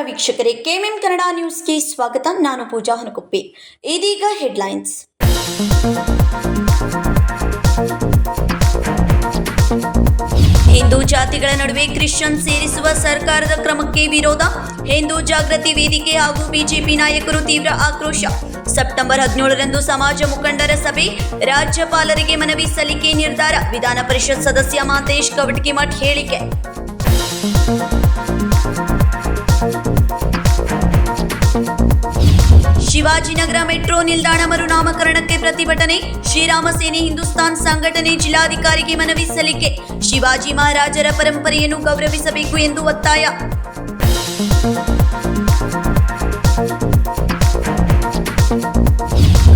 ವೀಕ್ಷಕರೇ, ಕೆಎಂಎಂ ಕನ್ನಡ ನ್ಯೂಸ್ಗೆ ಸ್ವಾಗತ. ನಾನು ಪೂಜಾ ಹನಕೊಪ್ಪೆ. ಇದೀಗ ಹೆಡ್ಲೈನ್ಸ್. ಹಿಂದೂ ಜಾತಿಗಳ ನಡುವೆ ಕ್ರಿಶ್ಚಿಯನ್ ಸೇರಿಸುವ ಸರ್ಕಾರದ ಕ್ರಮಕ್ಕೆ ವಿರೋಧ. ಹಿಂದೂ ಜಾಗೃತಿ ವೇದಿಕೆ ಹಾಗೂ ಬಿಜೆಪಿ ನಾಯಕರು ತೀವ್ರ ಆಕ್ರೋಶ. ಸೆಪ್ಟೆಂಬರ್ 17ರಂದು ಸಮಾಜ ಮುಖಂಡರ ಸಭೆ, ರಾಜ್ಯಪಾಲರಿಗೆ ಮನವಿ ಸಲ್ಲಿಕೆ ನಿರ್ಧಾರ. ವಿಧಾನ ಪರಿಷತ್ ಸದಸ್ಯ ಮಾಂತೇಶ್ ಕವಟಗಿಮಠ್ ಹೇಳಿಕೆ. ಶಿವಾಜಿನಗರ ಮೆಟ್ರೋ ನಿಲ್ದಾಣ ಮರುನಾಮಕರಣಕ್ಕೆ ಪ್ರತಿಭಟನೆ. ಶ್ರೀರಾಮ ಸೇನೆ ಹಿಂದೂಸ್ತಾನ್ ಸಂಘಟನೆ ಜಿಲ್ಲಾಧಿಕಾರಿಗೆ ಮನವಿ ಸಲ್ಲಿಕೆ. ಶಿವಾಜಿ ಮಹಾರಾಜರ ಪರಂಪರೆಯನ್ನು ಗೌರವಿಸಬೇಕು ಎಂದು ಒತ್ತಾಯ.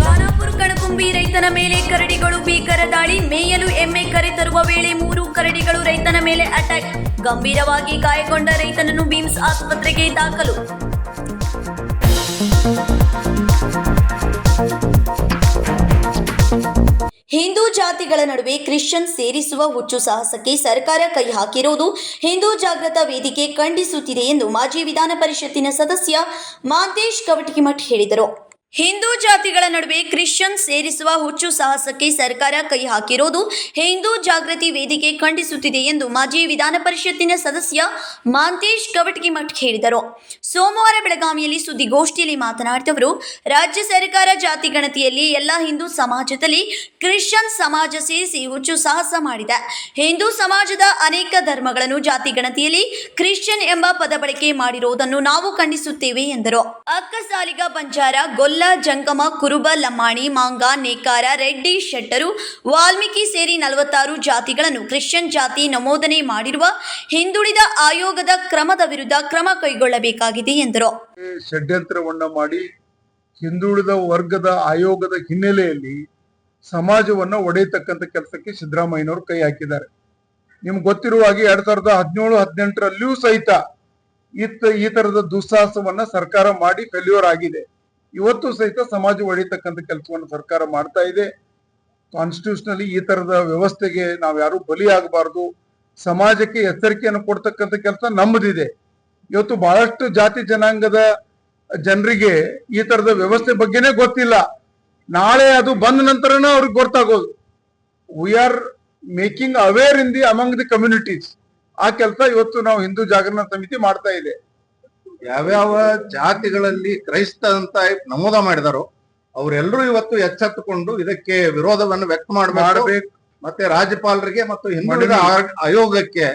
ಖಾನಾಪುರ ಕಣಕುಂಬಿ ರೈತನ ಮೇಲೆ ಕರಡಿಗಳು ಭೀಕರ ದಾಳಿ. ಮೇಯಲು ಎಮ್ಮೆ ಕರೆತರುವ ವೇಳೆ 3 ಕರಡಿಗಳು ರೈತನ ಮೇಲೆ ಅಟ್ಯಾಕ್. ಗಂಭೀರವಾಗಿ ಗಾಯಗೊಂಡ ರೈತನನ್ನು ಬಿಮ್ಸ್ ಆಸ್ಪತ್ರೆಗೆ ದಾಖಲು. ಹಿಂದೂ ಜಾತಿಗಳ ನಡುವೆ ಕ್ರಿಶ್ಚಿಯನ್ ಸೇರಿಸುವ ಹುಚ್ಚು ಸಾಹಸಕ್ಕೆ ಸರ್ಕಾರ ಕೈ ಹಾಕಿರುವುದು ಹಿಂದೂ ಜಾಗೃತ ವೇದಿಕೆ ಖಂಡಿಸುತ್ತಿದೆ ಎಂದು ಮಾಜಿ ವಿಧಾನ ಪರಿಷತ್ತಿನ ಸದಸ್ಯ ಮಾಂತೇಶ್ ಕವಟಗಿಮಠ್ ಹೇಳಿದರು. ಹಿಂದೂ ಜಾತಿಗಳ ನಡುವೆ ಕ್ರಿಶ್ಚಿಯನ್ ಸೇರಿಸುವ ಹುಚ್ಚು ಸಾಹಸಕ್ಕೆ ಸರ್ಕಾರ ಕೈ ಹಾಕಿರುವುದು ಹಿಂದೂ ಜಾಗೃತಿ ವೇದಿಕೆ ಖಂಡಿಸುತ್ತಿದೆ ಎಂದು ಮಾಜಿ ವಿಧಾನ ಪರಿಷತ್ತಿನ ಸದಸ್ಯ ಮಾಂತೇಶ್ ಕವಟಗಿಮಠ್ ಹೇಳಿದರು. ಸೋಮವಾರ ಬೆಳಗಾವಿಯಲ್ಲಿ ಸುದ್ದಿಗೋಷ್ಠಿಯಲ್ಲಿ ಮಾತನಾಡಿದ ಅವರು, ರಾಜ್ಯ ಸರ್ಕಾರ ಜಾತಿ ಗಣತಿಯಲ್ಲಿ ಎಲ್ಲ ಹಿಂದೂ ಸಮಾಜದಲ್ಲಿ ಕ್ರಿಶ್ಚಿಯನ್ ಸಮಾಜ ಸೇರಿಸಿ ಹುಚ್ಚು ಸಾಹಸ ಮಾಡಿದೆ. ಹಿಂದೂ ಸಮಾಜದ ಅನೇಕ ಧರ್ಮಗಳನ್ನು ಜಾತಿ ಗಣತಿಯಲ್ಲಿ ಕ್ರಿಶ್ಚಿಯನ್ ಎಂಬ ಪದ ಬಳಕೆ ಮಾಡಿರುವುದನ್ನು ನಾವು ಖಂಡಿಸುತ್ತೇವೆ ಎಂದರು. ಅಕ್ಕಸಾಲಿಗ, ಬಂಜಾರ, ಗೊಲ್ಲ, ಜಂಗಮ, ಕುರುಬ, ಲಮಾಣಿ, ಮಾಂಗ, ನೇಕಾರ, ರೆಡ್ಡಿ, ಶೆಟ್ಟರು, ವಾಲ್ಮೀಕಿ ಸೇರಿ 46 ಜಾತಿಗಳನ್ನು ಕ್ರಿಶ್ಚಿಯನ್ ಜಾತಿ ನಮೂದನೆ ಮಾಡಿರುವ ಹಿಂದುಳಿದ ಆಯೋಗದ ಕ್ರಮದ ವಿರುದ್ಧ ಕ್ರಮ ಕೈಗೊಳ್ಳಬೇಕಾಗಿದೆ ಎಂದರು. ಷಡ್ಯಂತ್ರವನ್ನ ಮಾಡಿ ಹಿಂದುಳಿದ ವರ್ಗದ ಆಯೋಗದ ಹಿನ್ನೆಲೆಯಲ್ಲಿ ಸಮಾಜವನ್ನ ಒಡೆಯತಕ್ಕಂತ ಕೆಲಸಕ್ಕೆ ಸಿದ್ದರಾಮಯ್ಯನವರು ಕೈ ಹಾಕಿದ್ದಾರೆ. ನಿಮ್ಗೆ ಗೊತ್ತಿರುವ ಹಾಗೆ 2017-18ರಲ್ಲಿಯೂ ಸಹಿತ ಈ ತರದ ದುಸ್ಸಾಹಸವನ್ನ ಸರ್ಕಾರ ಮಾಡಿ ಫೇಲ್ಯೂರ್ ಆಗಿದೆ. ಇವತ್ತು ಸಹಿತ ಸಮಾಜ ಒಡೆಯತಕ್ಕಂಥ ಕೆಲಸವನ್ನು ಸರ್ಕಾರ ಮಾಡ್ತಾ ಇದೆ. ಕಾನ್ಸ್ಟಿಟ್ಯೂಷನಲಿ ಈ ತರದ ವ್ಯವಸ್ಥೆಗೆ ನಾವು ಯಾರು ಬಲಿಯಾಗಬಾರದು, ಸಮಾಜಕ್ಕೆ ಎಚ್ಚರಿಕೆಯನ್ನು ಕೊಡ್ತಕ್ಕಂಥ ಕೆಲಸ ನಮ್ಮದಿದೆ. ಇವತ್ತು ಬಹಳಷ್ಟು ಜಾತಿ ಜನಾಂಗದ ಜನರಿಗೆ ಈ ತರದ ವ್ಯವಸ್ಥೆ ಬಗ್ಗೆನೇ ಗೊತ್ತಿಲ್ಲ. ನಾಳೆ ಅದು ಬಂದ ನಂತರನೇ ಅವ್ರಿಗೆ ಗೊತ್ತಾಗೋದು. We are making aware in the among the communities. ಆ ಕೆಲಸ ಇವತ್ತು ನಾವು ಹಿಂದೂ ಜಾಗರಣ ಸಮಿತಿ ಮಾಡ್ತಾ ಇದೆ. ಯಾವ್ಯಾವ ಜಾತಿಗಳಲ್ಲಿ ಕ್ರೈಸ್ತ ಅಂತ ನಮೂದ ಮಾಡಿದಾರೋ ಅವರೆಲ್ಲರೂ ಇವತ್ತು ಎಚ್ಚೆತ್ತುಕೊಂಡು ಇದಕ್ಕೆ ವಿರೋಧವನ್ನು ವ್ಯಕ್ತ ಮಾಡಬೇಕು. ಮತ್ತೆ ರಾಜ್ಯಪಾಲರಿಗೆ ಮತ್ತು ಹಿಂದುಳಿದ ಆಯೋಗಕ್ಕೆ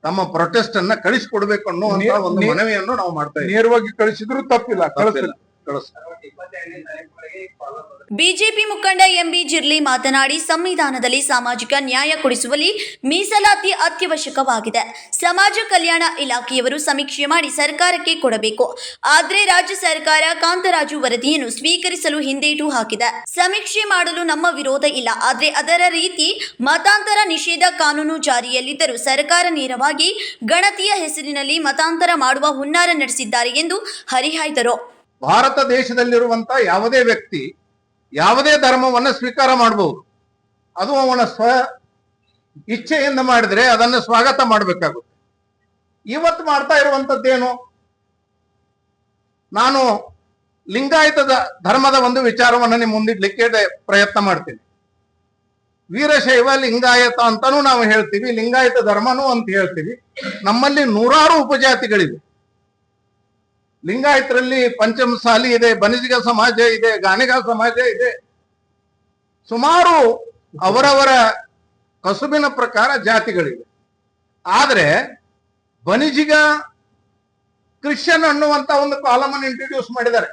ತಮ್ಮ ಪ್ರೊಟೆಸ್ಟ್ ಅನ್ನ ಕಳಿಸಿಕೊಡ್ಬೇಕು ಅನ್ನುವಂತ ಒಂದು ಮನವಿಯನ್ನು ನಾವು ಮಾಡ್ತಾ ಇದ್ದೀವಿ. ನೇರವಾಗಿ ಕಳಿಸಿದ್ರು ತಪ್ಪಿಲ್ಲ. ಬಿಜೆಪಿ ಮುಖಂಡ ಎಂಬಿ ಜಿರ್ಲಿ ಮಾತನಾಡಿ, ಸಂವಿಧಾನದಲ್ಲಿ ಸಾಮಾಜಿಕ ನ್ಯಾಯ ಕೊಡಿಸುವಲ್ಲಿ ಮೀಸಲಾತಿ ಅತ್ಯವಶ್ಯಕವಾಗಿದೆ. ಸಮಾಜ ಕಲ್ಯಾಣ ಇಲಾಖೆಯವರು ಸಮೀಕ್ಷೆ ಮಾಡಿ ಸರ್ಕಾರಕ್ಕೆ ಕೊಡಬೇಕು. ಆದರೆ ರಾಜ್ಯ ಸರ್ಕಾರ ಕಾಂತರಾಜು ವರದಿಯನ್ನು ಸ್ವೀಕರಿಸಲು ಹಿಂದೇಟು ಹಾಕಿದೆ. ಸಮೀಕ್ಷೆ ಮಾಡಲು ನಮ್ಮ ವಿರೋಧ ಇಲ್ಲ, ಆದರೆ ಅದರ ರೀತಿ ಮತಾಂತರ ನಿಷೇಧ ಕಾನೂನು ಜಾರಿಯಲ್ಲಿದ್ದರೂ ಸರ್ಕಾರ ನೇರವಾಗಿ ಗಣತಿಯ ಹೆಸರಿನಲ್ಲಿ ಮತಾಂತರ ಮಾಡುವ ಹುನ್ನಾರ ನಡೆಸಿದ್ದಾರೆ ಎಂದು ಹರಿಹಾಯ್ದರು. ಭಾರತ ದೇಶದಲ್ಲಿರುವಂತ ಯಾವುದೇ ವ್ಯಕ್ತಿ ಯಾವುದೇ ಧರ್ಮವನ್ನ ಸ್ವೀಕಾರ ಮಾಡಬಹುದು. ಅದು ಅವನ ಸ್ವ ಇಚ್ಛೆಯಿಂದ ಮಾಡಿದ್ರೆ ಅದನ್ನು ಸ್ವಾಗತ ಮಾಡಬೇಕಾಗುತ್ತೆ. ಇವತ್ತು ಮಾಡ್ತಾ ಇರುವಂತದ್ದೇನು, ನಾನು ಲಿಂಗಾಯತ ಧರ್ಮದ ಒಂದು ವಿಚಾರವನ್ನು ನಿಮ್ಮ ಮುಂದಿಡ್ಲಿಕ್ಕೆ ಪ್ರಯತ್ನ ಮಾಡ್ತೀನಿ. ವೀರಶೈವ ಲಿಂಗಾಯತ ಅಂತಾನೂ ನಾವು ಹೇಳ್ತೀವಿ, ಲಿಂಗಾಯತ ಧರ್ಮನೂ ಅಂತ ಹೇಳ್ತೀವಿ. ನಮ್ಮಲ್ಲಿ 100 ಉಪಜಾತಿಗಳಿವೆ. ಲಿಂಗಾಯತರಲ್ಲಿ ಪಂಚಮಸಾಲಿ ಇದೆ, ಬನಿಜಿಗ ಸಮಾಜ ಇದೆ, ಗಾಣಿಗ ಸಮಾಜ ಇದೆ. ಸುಮಾರು ಅವರವರ ಕಸುಬಿನ ಪ್ರಕಾರ ಜಾತಿಗಳಿವೆ. ಆದ್ರೆ ಬನಿಜಿಗ ಕ್ರಿಶ್ಚಿಯನ್ ಅನ್ನುವಂತ ಒಂದು ಕಾಲಮ್ ಅನ್ನು ಇಂಟ್ರೊಡ್ಯೂಸ್ ಮಾಡಿದ್ದಾರೆ.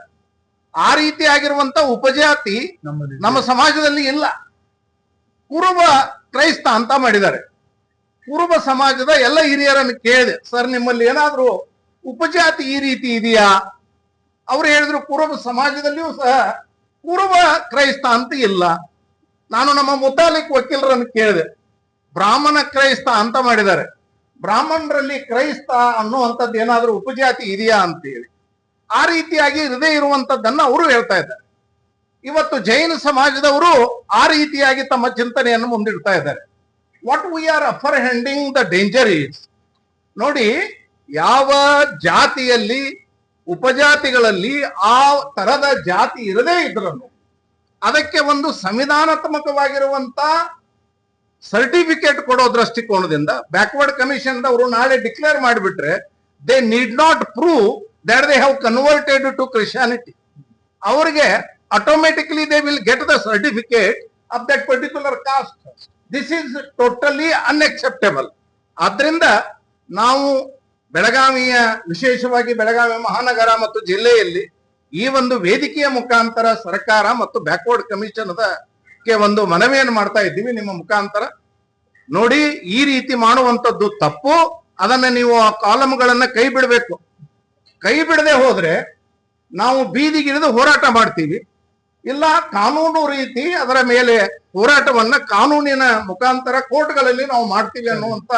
ಆ ರೀತಿಯಾಗಿರುವಂತ ಉಪಜಾತಿ ನಮ್ಮ ಸಮಾಜದಲ್ಲಿ ಇಲ್ಲ. ಕುರುಬ ಕ್ರೈಸ್ತ ಅಂತ ಮಾಡಿದ್ದಾರೆ. ಕುರುಬ ಸಮಾಜದ ಎಲ್ಲ ಹಿರಿಯರನ್ನು ಕೇಳಿದೆ, ಸರ್ ನಿಮ್ಮಲ್ಲಿ ಏನಾದ್ರೂ ಉಪಜಾತಿ ಈ ರೀತಿ ಇದೆಯಾ? ಅವ್ರು ಹೇಳಿದ್ರು ಕುರುಬ ಸಮಾಜದಲ್ಲಿಯೂ ಸಹ ಕುರುಬ ಕ್ರೈಸ್ತ ಅಂತ ಇಲ್ಲ. ನಾನು ನಮ್ಮ ಮುತಾಲಿಕ್ ವಕೀಲರನ್ನು ಕೇಳಿದೆ, ಬ್ರಾಹ್ಮಣ ಕ್ರೈಸ್ತ ಅಂತ ಮಾಡಿದ್ದಾರೆ, ಬ್ರಾಹ್ಮಣರಲ್ಲಿ ಕ್ರೈಸ್ತ ಅನ್ನುವಂಥದ್ದು ಏನಾದ್ರೂ ಉಪಜಾತಿ ಇದೆಯಾ ಅಂತ ಹೇಳಿ. ಆ ರೀತಿಯಾಗಿ ಹೃದಯ ಇರುವಂತದ್ದನ್ನ ಅವರು ಹೇಳ್ತಾ ಇದ್ದಾರೆ. ಇವತ್ತು ಜೈನ ಸಮಾಜದವರು ಆ ರೀತಿಯಾಗಿ ತಮ್ಮ ಚಿಂತನೆಯನ್ನು ಮುಂದಿಡ್ತಾ ಇದ್ದಾರೆ. What we are apprehending the danger is, ನೋಡಿ ಯಾವ ಜಾತಿಯಲ್ಲಿ ಉಪಜಾತಿಗಳಲ್ಲಿ ಆ ತರದ ಜಾತಿ ಇರದೇ ಇದ್ರೂ ಅದಕ್ಕೆ ಒಂದು ಸಂವಿಧಾನಾತ್ಮಕವಾಗಿರುವಂತ ಸರ್ಟಿಫಿಕೇಟ್ ಕೊಡೋ ದೃಷ್ಟಿಕೋನದಿಂದ ಬ್ಯಾಕ್ವರ್ಡ್ ಕಮಿಷನ್ ಅವರು ನಾಳೆ ಡಿಕ್ಲೇರ್ ಮಾಡಿಬಿಟ್ರೆ they need not prove that they have converted to Christianity. ಅವರಿಗೆ automatically they will get the certificate of that particular caste. This is totally unacceptable. ಆದ್ರಿಂದ ನಾವು ಬೆಳಗಾವಿಯ, ವಿಶೇಷವಾಗಿ ಬೆಳಗಾವಿ ಮಹಾನಗರ ಮತ್ತು ಜಿಲ್ಲೆಯಲ್ಲಿ ಈ ಒಂದು ವೇದಿಕೆಯ ಮುಖಾಂತರ ಸರ್ಕಾರ ಮತ್ತು ಬ್ಯಾಕ್ವರ್ಡ್ ಕಮಿಷನ್ ಗೆ ಒಂದು ಮನವಿಯನ್ನು ಮಾಡ್ತಾ ಇದ್ದೀವಿ. ನಿಮ್ಮ ಮುಖಾಂತರ ನೋಡಿ, ಈ ರೀತಿ ಮಾಡುವಂತದ್ದು ತಪ್ಪು. ಅದನ್ನ ನೀವು ಆ ಕಾಲಮ್ಗಳನ್ನ ಕೈ ಬಿಡಬೇಕು. ಕೈ ಬಿಡದೆ ಹೋದ್ರೆ ನಾವು ಬೀದಿಗಿಳಿದು ಹೋರಾಟ ಮಾಡ್ತೀವಿ, ಇಲ್ಲ ಕಾನೂನು ರೀತಿ ಅದರ ಮೇಲೆ ಹೋರಾಟವನ್ನ ಕಾನೂನಿನ ಮುಖಾಂತರ ಕೋರ್ಟ್ಗಳಲ್ಲಿ ನಾವು ಮಾಡ್ತೀವಿ ಅನ್ನುವಂತ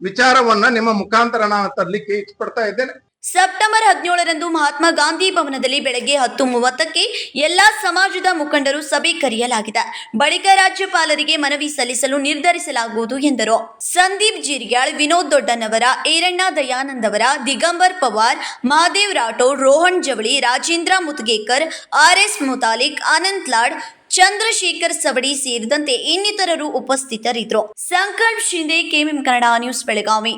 ವಿಚಾರವನ್ನ ನಿಮ್ಮ ಮುಖಾಂತರ ನಾನು ತರಲಿಕ್ಕೆ ಇಷ್ಟಪಡ್ತಾ ಇದ್ದೇನೆ. ಸೆಪ್ಟೆಂಬರ್ 17ರಂದು ಮಹಾತ್ಮ ಗಾಂಧಿ ಭವನದಲ್ಲಿ ಬೆಳಗ್ಗೆ 10:30ಕ್ಕೆ ಎಲ್ಲಾ ಸಮಾಜದ ಮುಖಂಡರು ಸಭೆ ಕರೆಯಲಾಗಿದೆ. ಬಳಿಕ ರಾಜ್ಯಪಾಲರಿಗೆ ಮನವಿ ಸಲ್ಲಿಸಲು ನಿರ್ಧರಿಸಲಾಗುವುದು ಎಂದರು. ಸಂದೀಪ್ ಜಿರ್ಗ್ಯಾಳ್, ವಿನೋದ್ ದೊಡ್ಡನವರ, ಈರಣ್ಣ ದಯಾನಂದವರ, ದಿಗಂಬರ್ ಪವಾರ್, ಮಹಾದೇವ್ ರಾಠೋಡ್, ರೋಹನ್ ಜವಳಿ, ರಾಜೇಂದ್ರ ಮುತ್ಗೇಕರ್, RS ಮುತಾಲಿಕ್, ಆನಂದ್ ಲಾಡ್, ಚಂದ್ರಶೇಖರ್ ಸವಡಿ ಸೇರಿದಂತೆ ಇನ್ನಿತರರು ಉಪಸ್ಥಿತರಿದ್ದರು. Sankalp Shinde, KMM Kannada news, Belagavi.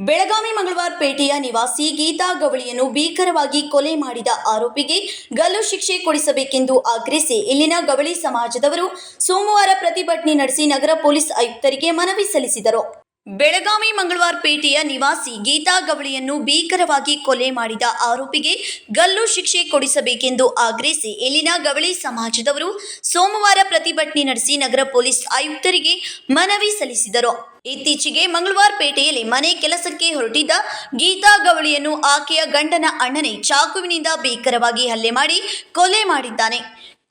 ಬೆಳಗಾವಿ ಮಂಗಳವಾರ ಪೇಟೆಯ ನಿವಾಸಿ ಗೀತಾ ಗವಳಿಯನ್ನು ಭೀಕರವಾಗಿ ಕೊಲೆ ಮಾಡಿದ ಆರೋಪಿಗೆ ಗಲ್ಲು ಶಿಕ್ಷೆ ಕೊಡಿಸಬೇಕೆಂದು ಆಗ್ರಹಿಸಿ ಇಲ್ಲಿನ ಗವಳಿ ಸಮಾಜದವರು ಸೋಮವಾರ ಪ್ರತಿಭಟನೆ ನಡೆಸಿ ನಗರ ಪೊಲೀಸ್ ಆಯುಕ್ತರಿಗೆ ಮನವಿ ಸಲ್ಲಿಸಿದರು. ಬೆಳಗಾವಿ ಮಂಗಳವಾರ ಪೇಟೆಯ ನಿವಾಸಿ ಗೀತಾ ಗವಳಿಯನ್ನು ಭೀಕರವಾಗಿ ಕೊಲೆ ಮಾಡಿದ ಆರೋಪಿಗೆ ಗಲ್ಲು ಶಿಕ್ಷೆ ಕೊಡಿಸಬೇಕೆಂದು ಆಗ್ರಹಿಸಿ ಇಲ್ಲಿನ ಗವಳಿ ಸಮಾಜದವರು ಸೋಮವಾರ ಪ್ರತಿಭಟನೆ ನಡೆಸಿ ನಗರ ಪೊಲೀಸ್ ಆಯುಕ್ತರಿಗೆ ಮನವಿ ಸಲ್ಲಿಸಿದರು. ಇತ್ತೀಚೆಗೆ ಮಂಗಳವಾರ ಪೇಟೆಯಲ್ಲಿ ಮನೆ ಕೆಲಸಕ್ಕೆ ಹೊರಟಿದ್ದ ಗೀತಾ ಗವಳಿಯನ್ನು ಆಕೆಯ ಗಂಡನ ಅಣ್ಣನೇ ಚಾಕುವಿನಿಂದ ಭೀಕರವಾಗಿ ಹಲ್ಲೆ ಮಾಡಿ ಕೊಲೆ ಮಾಡಿದ್ದಾನೆ.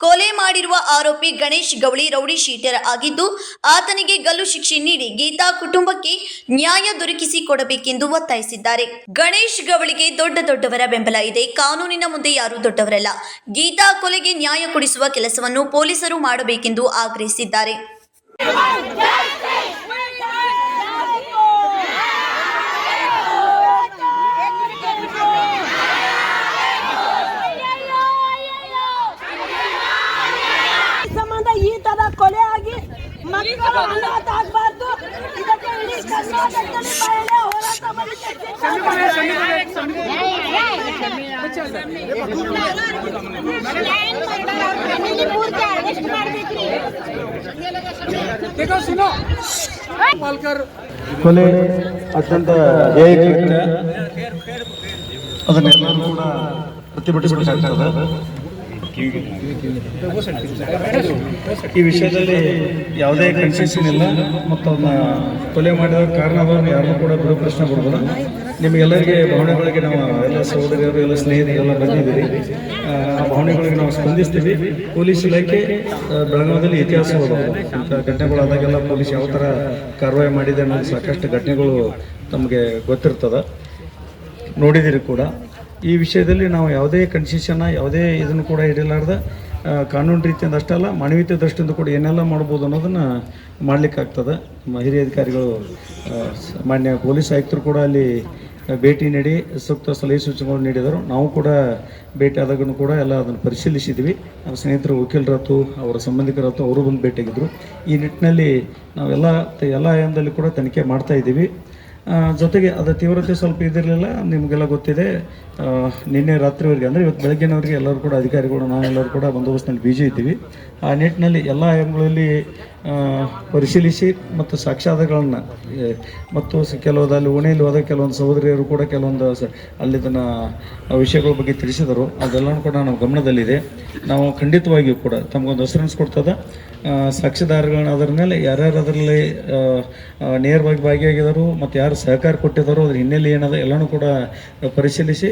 ಕೊಲೆ ಮಾಡಿರುವ ಆರೋಪಿ ಗಣೇಶ್ ಗವಳಿ ರೌಡಿ ಶೀಟರ್ ಆಗಿದ್ದು, ಆತನಿಗೆ ಗಲ್ಲು ಶಿಕ್ಷೆ ನೀಡಿ ಗೀತಾ ಕುಟುಂಬಕ್ಕೆ ನ್ಯಾಯ ದೊರಕಿಸಿ ಕೊಡಬೇಕೆಂದು ಒತ್ತಾಯಿಸಿದ್ದಾರೆ. ಗಣೇಶ್ ಗವಳಿಗೆ ದೊಡ್ಡವರ ಬೆಂಬಲ ಇದೆ. ಕಾನೂನಿನ ಮುಂದೆ ಯಾರೂ ದೊಡ್ಡವರಲ್ಲ. ಗೀತಾ ಕೊಲೆಗೆ ನ್ಯಾಯ ಕೊಡಿಸುವ ಕೆಲಸವನ್ನು ಪೊಲೀಸರು ಮಾಡಬೇಕೆಂದು ಆಗ್ರಹಿಸಿದ್ದಾರೆ. ಈ ತರ ಕೊಲೆ ಆಗಿ ಮಕ್ಕಳು ಅನಾಥ ಆಗಬಾರ್ದು. ಇದಕ್ಕೆ ಇಡೀ ಕರ್ನಾಟಕದಲ್ಲಿ ಮಹಿಳೆ ಹೋರಾಟ ಕೊಲೆ ಅತ್ಯಂತ ಅದನ್ನೆಲ್ಲರೂ ಕೂಡ ಪ್ರತಿಭಟಿಸಬೇಕಾಗ್ತದೆ. ಈ ವಿಷಯದಲ್ಲಿ ಯಾವುದೇ ಕನ್ಸೆಷನ್ ಇಲ್ಲ ಮತ್ತು ಅವನ್ನ ಕೊಲೆ ಮಾಡಿದ ಕಾರಣವನ್ನು ಯಾರನ್ನೂ ಕೂಡ ಬಿಡು ಪ್ರಶ್ನೆ ಕೊಡ್ಬೋದು. ನಿಮಗೆಲ್ಲರಿಗೆ ಭಾವನೆಗಳಿಗೆ ನಾವು ಎಲ್ಲ ಸಹೋದರಿಯರು, ಎಲ್ಲ ಸ್ನೇಹಿತರು ಎಲ್ಲ ಬಂದಿದ್ದೀರಿ. ಆ ಭಾವನೆಗಳಿಗೆ ನಾವು ಸ್ಪಂದಿಸ್ತೀವಿ. ಪೊಲೀಸ್ ಇಲಾಖೆ ಬೆಳಗಾವಿಯಲ್ಲಿ ಇತಿಹಾಸಗಳು ಇಂಥ ಘಟನೆಗಳಾದಾಗೆಲ್ಲ ಪೊಲೀಸ್ ಯಾವ ಥರ ಕಾರ್ಯವಾಹಿ ಮಾಡಿದೆ ಅನ್ನೋದು ಸಾಕಷ್ಟು ಘಟನೆಗಳು ತಮಗೆ ಗೊತ್ತಿರ್ತದೆ, ನೋಡಿದ್ದೀರಿ ಕೂಡ. ಈ ವಿಷಯದಲ್ಲಿ ನಾವು ಯಾವುದೇ ಕನ್ಸೆಷನ್ನ ಯಾವುದೇ ಇದನ್ನು ಕೂಡ ಹಿಡಿಲಾರ್ದ ಕಾನೂನು ರೀತಿಯಿಂದ ಅಷ್ಟೇ ಅಲ್ಲ, ಮಾನವೀಯತೆ ದೃಷ್ಟಿಯಿಂದ ಕೂಡ ಏನೆಲ್ಲ ಮಾಡ್ಬೋದು ಅನ್ನೋದನ್ನು ಮಾಡಲಿಕ್ಕಾಗ್ತದೆ. ನಮ್ಮ ಹಿರಿಯ ಅಧಿಕಾರಿಗಳು, ಮಾನ್ಯ ಪೊಲೀಸ್ ಆಯುಕ್ತರು ಕೂಡ ಅಲ್ಲಿ ಭೇಟಿ ನೀಡಿ ಸೂಕ್ತ ಸಲಹೆ ಸೂಚನೆಗಳು ನೀಡಿದರು. ನಾವು ಕೂಡ ಭೇಟಿ ಆದಾಗೂ ಕೂಡ ಎಲ್ಲ ಅದನ್ನು ಪರಿಶೀಲಿಸಿದ್ವಿ. ನಮ್ಮ ಸ್ನೇಹಿತರು ವಕೀಲರತ್ತು, ಅವರ ಸಂಬಂಧಿಕರತ್ತು ಅವರು ಬಂದು ಭೇಟಿಯಾಗಿದ್ದರು. ಈ ನಿಟ್ಟಿನಲ್ಲಿ ನಾವೆಲ್ಲ ಆಯಾಮದಲ್ಲಿ ಕೂಡ ತನಿಖೆ ಮಾಡ್ತಾ ಇದ್ದೀವಿ. ಜೊತೆಗೆ ಅದರ ತೀವ್ರತೆ ಸ್ವಲ್ಪ ಇದಿರಲಿಲ್ಲ, ನಿಮಗೆಲ್ಲ ಗೊತ್ತಿದೆ. ನಿನ್ನೆ ರಾತ್ರಿವರೆಗೆ ಅಂದರೆ ಇವತ್ತು ಬೆಳಗ್ಗಿನವರೆಗೆ ಎಲ್ಲರೂ ಕೂಡ ಅಧಿಕಾರಿಗಳು, ನಾವೆಲ್ಲರೂ ಕೂಡ ಬಂದೋಬಸ್ತ್ನಲ್ಲಿ ಬಿಜಿ ಇದ್ದೀವಿ. ಆ ನಿಟ್ಟಿನಲ್ಲಿ ಎಲ್ಲ ಆಯಾಮಗಳಲ್ಲಿ ಪರಿಶೀಲಿಸಿ ಮತ್ತು ಸಾಕ್ಷ್ಯಾಧಾರಗಳನ್ನು ಮತ್ತು ಕೆಲವೊಂದಲ್ಲಿ ಓಣೆಯಲ್ಲಿ ಹೋದ ಕೆಲವೊಂದು ಸಹೋದರಿಯರು ಕೂಡ ಕೆಲವೊಂದು ಅಲ್ಲಿನ ವಿಷಯಗಳ ಬಗ್ಗೆ ತಿಳಿಸಿದರು. ಅದೆಲ್ಲವೂ ಕೂಡ ನಮ್ಮ ಗಮನದಲ್ಲಿದೆ. ನಾವು ಖಂಡಿತವಾಗಿಯೂ ಕೂಡ ತಮಗೊಂದು ಅಸರೆನ್ಸ್ ಕೊಡ್ತದೆ. ಸಾಕ್ಷ್ಯಾಧಾರಗಳನ್ನ ಅದರ ಮೇಲೆ ಯಾರ್ಯಾರು ಅದರಲ್ಲಿ ನೇರವಾಗಿ ಭಾಗಿಯಾಗಿದ್ದಾರೋ ಮತ್ತು ಯಾರು ಸಹಕಾರ ಕೊಟ್ಟಿದ್ದಾರೋ ಅದ್ರ ಹಿನ್ನೆಲೆ ಏನದ ಎಲ್ಲನೂ ಕೂಡ ಪರಿಶೀಲಿಸಿ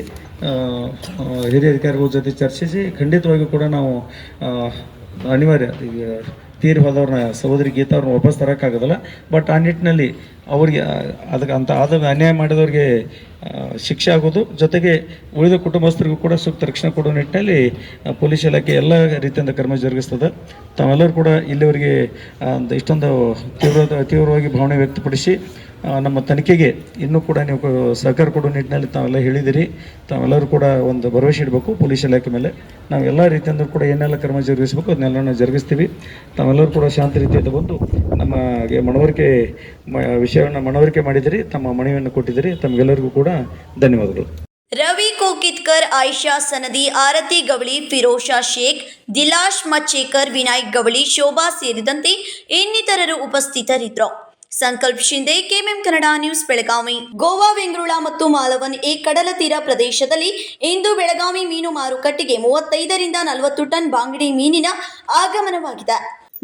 ಹಿರಿಯ ಅಧಿಕಾರಿಗಳ ಜೊತೆ ಚರ್ಚಿಸಿ ಖಂಡಿತವಾಗಿಯೂ ಕೂಡ ನಾವು ಅನಿವಾರ್ಯ ತೀರಿ ಹೋದವ್ರನ್ನ ಸಹೋದರಿ ಗೀತಾ ಅವ್ರನ್ನ ವಾಪಸ್ ತರೋಕ್ಕಾಗೋದಿಲ್ಲ. ಬಟ್ ಆ ನಿಟ್ಟಿನಲ್ಲಿ ಅವ್ರಿಗೆ ಅದಕ್ಕೆ ಅಂತ ಆದ ಅನ್ಯಾಯ ಮಾಡಿದವ್ರಿಗೆ ಶಿಕ್ಷೆ ಆಗೋದು, ಜೊತೆಗೆ ಉಳಿದ ಕುಟುಂಬಸ್ಥರಿಗೂ ಕೂಡ ಸೂಕ್ತ ರಕ್ಷಣೆ ಕೊಡೋ ನಿಟ್ಟಿನಲ್ಲಿ ಪೊಲೀಸ್ ಇಲಾಖೆ ಎಲ್ಲ ರೀತಿಯಿಂದ ಕ್ರಮ ಜರುಗಿಸ್ತದೆ. ತಾವೆಲ್ಲರೂ ಕೂಡ ಇಲ್ಲಿವರೆಗೆ ಇಷ್ಟೊಂದು ತೀವ್ರವಾಗಿ ಭಾವನೆ ವ್ಯಕ್ತಪಡಿಸಿ ನಮ್ಮ ತನಿಖೆಗೆ ಇನ್ನೂ ಕೂಡ ನೀವು ಸಹಕಾರ ಕೊಡೋ ನಿಟ್ಟಿನಲ್ಲಿ ತಾವೆಲ್ಲ ಹೇಳಿದಿರಿ. ತಾವೆಲ್ಲರೂ ಕೂಡ ಒಂದು ಭರವಸೆ ಇಡಬೇಕು ಪೊಲೀಸ್ ಇಲಾಖೆ ಮೇಲೆ. ನಾವು ಎಲ್ಲ ರೀತಿಯಿಂದ ಕೂಡ ಏನೆಲ್ಲ ಕ್ರಮ ಜರುಗಿಸಬೇಕು ಅದನ್ನೆಲ್ಲ ನಾವು ಜರುಗಿಸ್ತೀವಿ. ತಾವೆಲ್ಲರೂ ಕೂಡ ಶಾಂತ ರೀತಿಯಿಂದ ಬಂದು ನಮಗೆ ವಿಷಯವನ್ನು ಮನವರಿಕೆ ಮಾಡಿದಿರಿ, ತಮ್ಮ ಮನವಿಯನ್ನು ಕೊಟ್ಟಿದ್ದೀರಿ. ತಮಗೆಲ್ಲರಿಗೂ ಕೂಡ ಧನ್ಯವಾದಗಳು. ರವಿ ಕೋಕಿತ್ಕರ್, ಆಯಿಷಾ ಸನದಿ, ಆರತಿ ಗವಳಿ, ಫಿರೋಷಾ ಶೇಖ್, ದಿಲಾಶ್ ಮಚ್ಚೇಕರ್, ವಿನಾಯಕ್ ಗವಳಿ, ಶೋಭಾ ಸೇರಿದಂತೆ ಇನ್ನಿತರರು ಉಪಸ್ಥಿತರಿದ್ದರು. ಸಂಕಲ್ಪ ಶಿಂದೆ, ಕೆಎಂಎಂ ಕನ್ನಡ ನ್ಯೂಸ್, ಬೆಳಗಾವಿ. ಗೋವಾ, ವೆಂಗುರ್ಲ ಮತ್ತು ಮಾಲವನ್ ಕಡಲ ತೀರ ಪ್ರದೇಶದಲ್ಲಿ ಇಂದು ಬೆಳಗಾವಿ ಮೀನು ಮಾರುಕಟ್ಟೆಗೆ 35 ರಿಂದ 40 ಟನ್ ಬಾಂಗಡಿ ಮೀನಿನ ಆಗಮನವಾಗಿದೆ.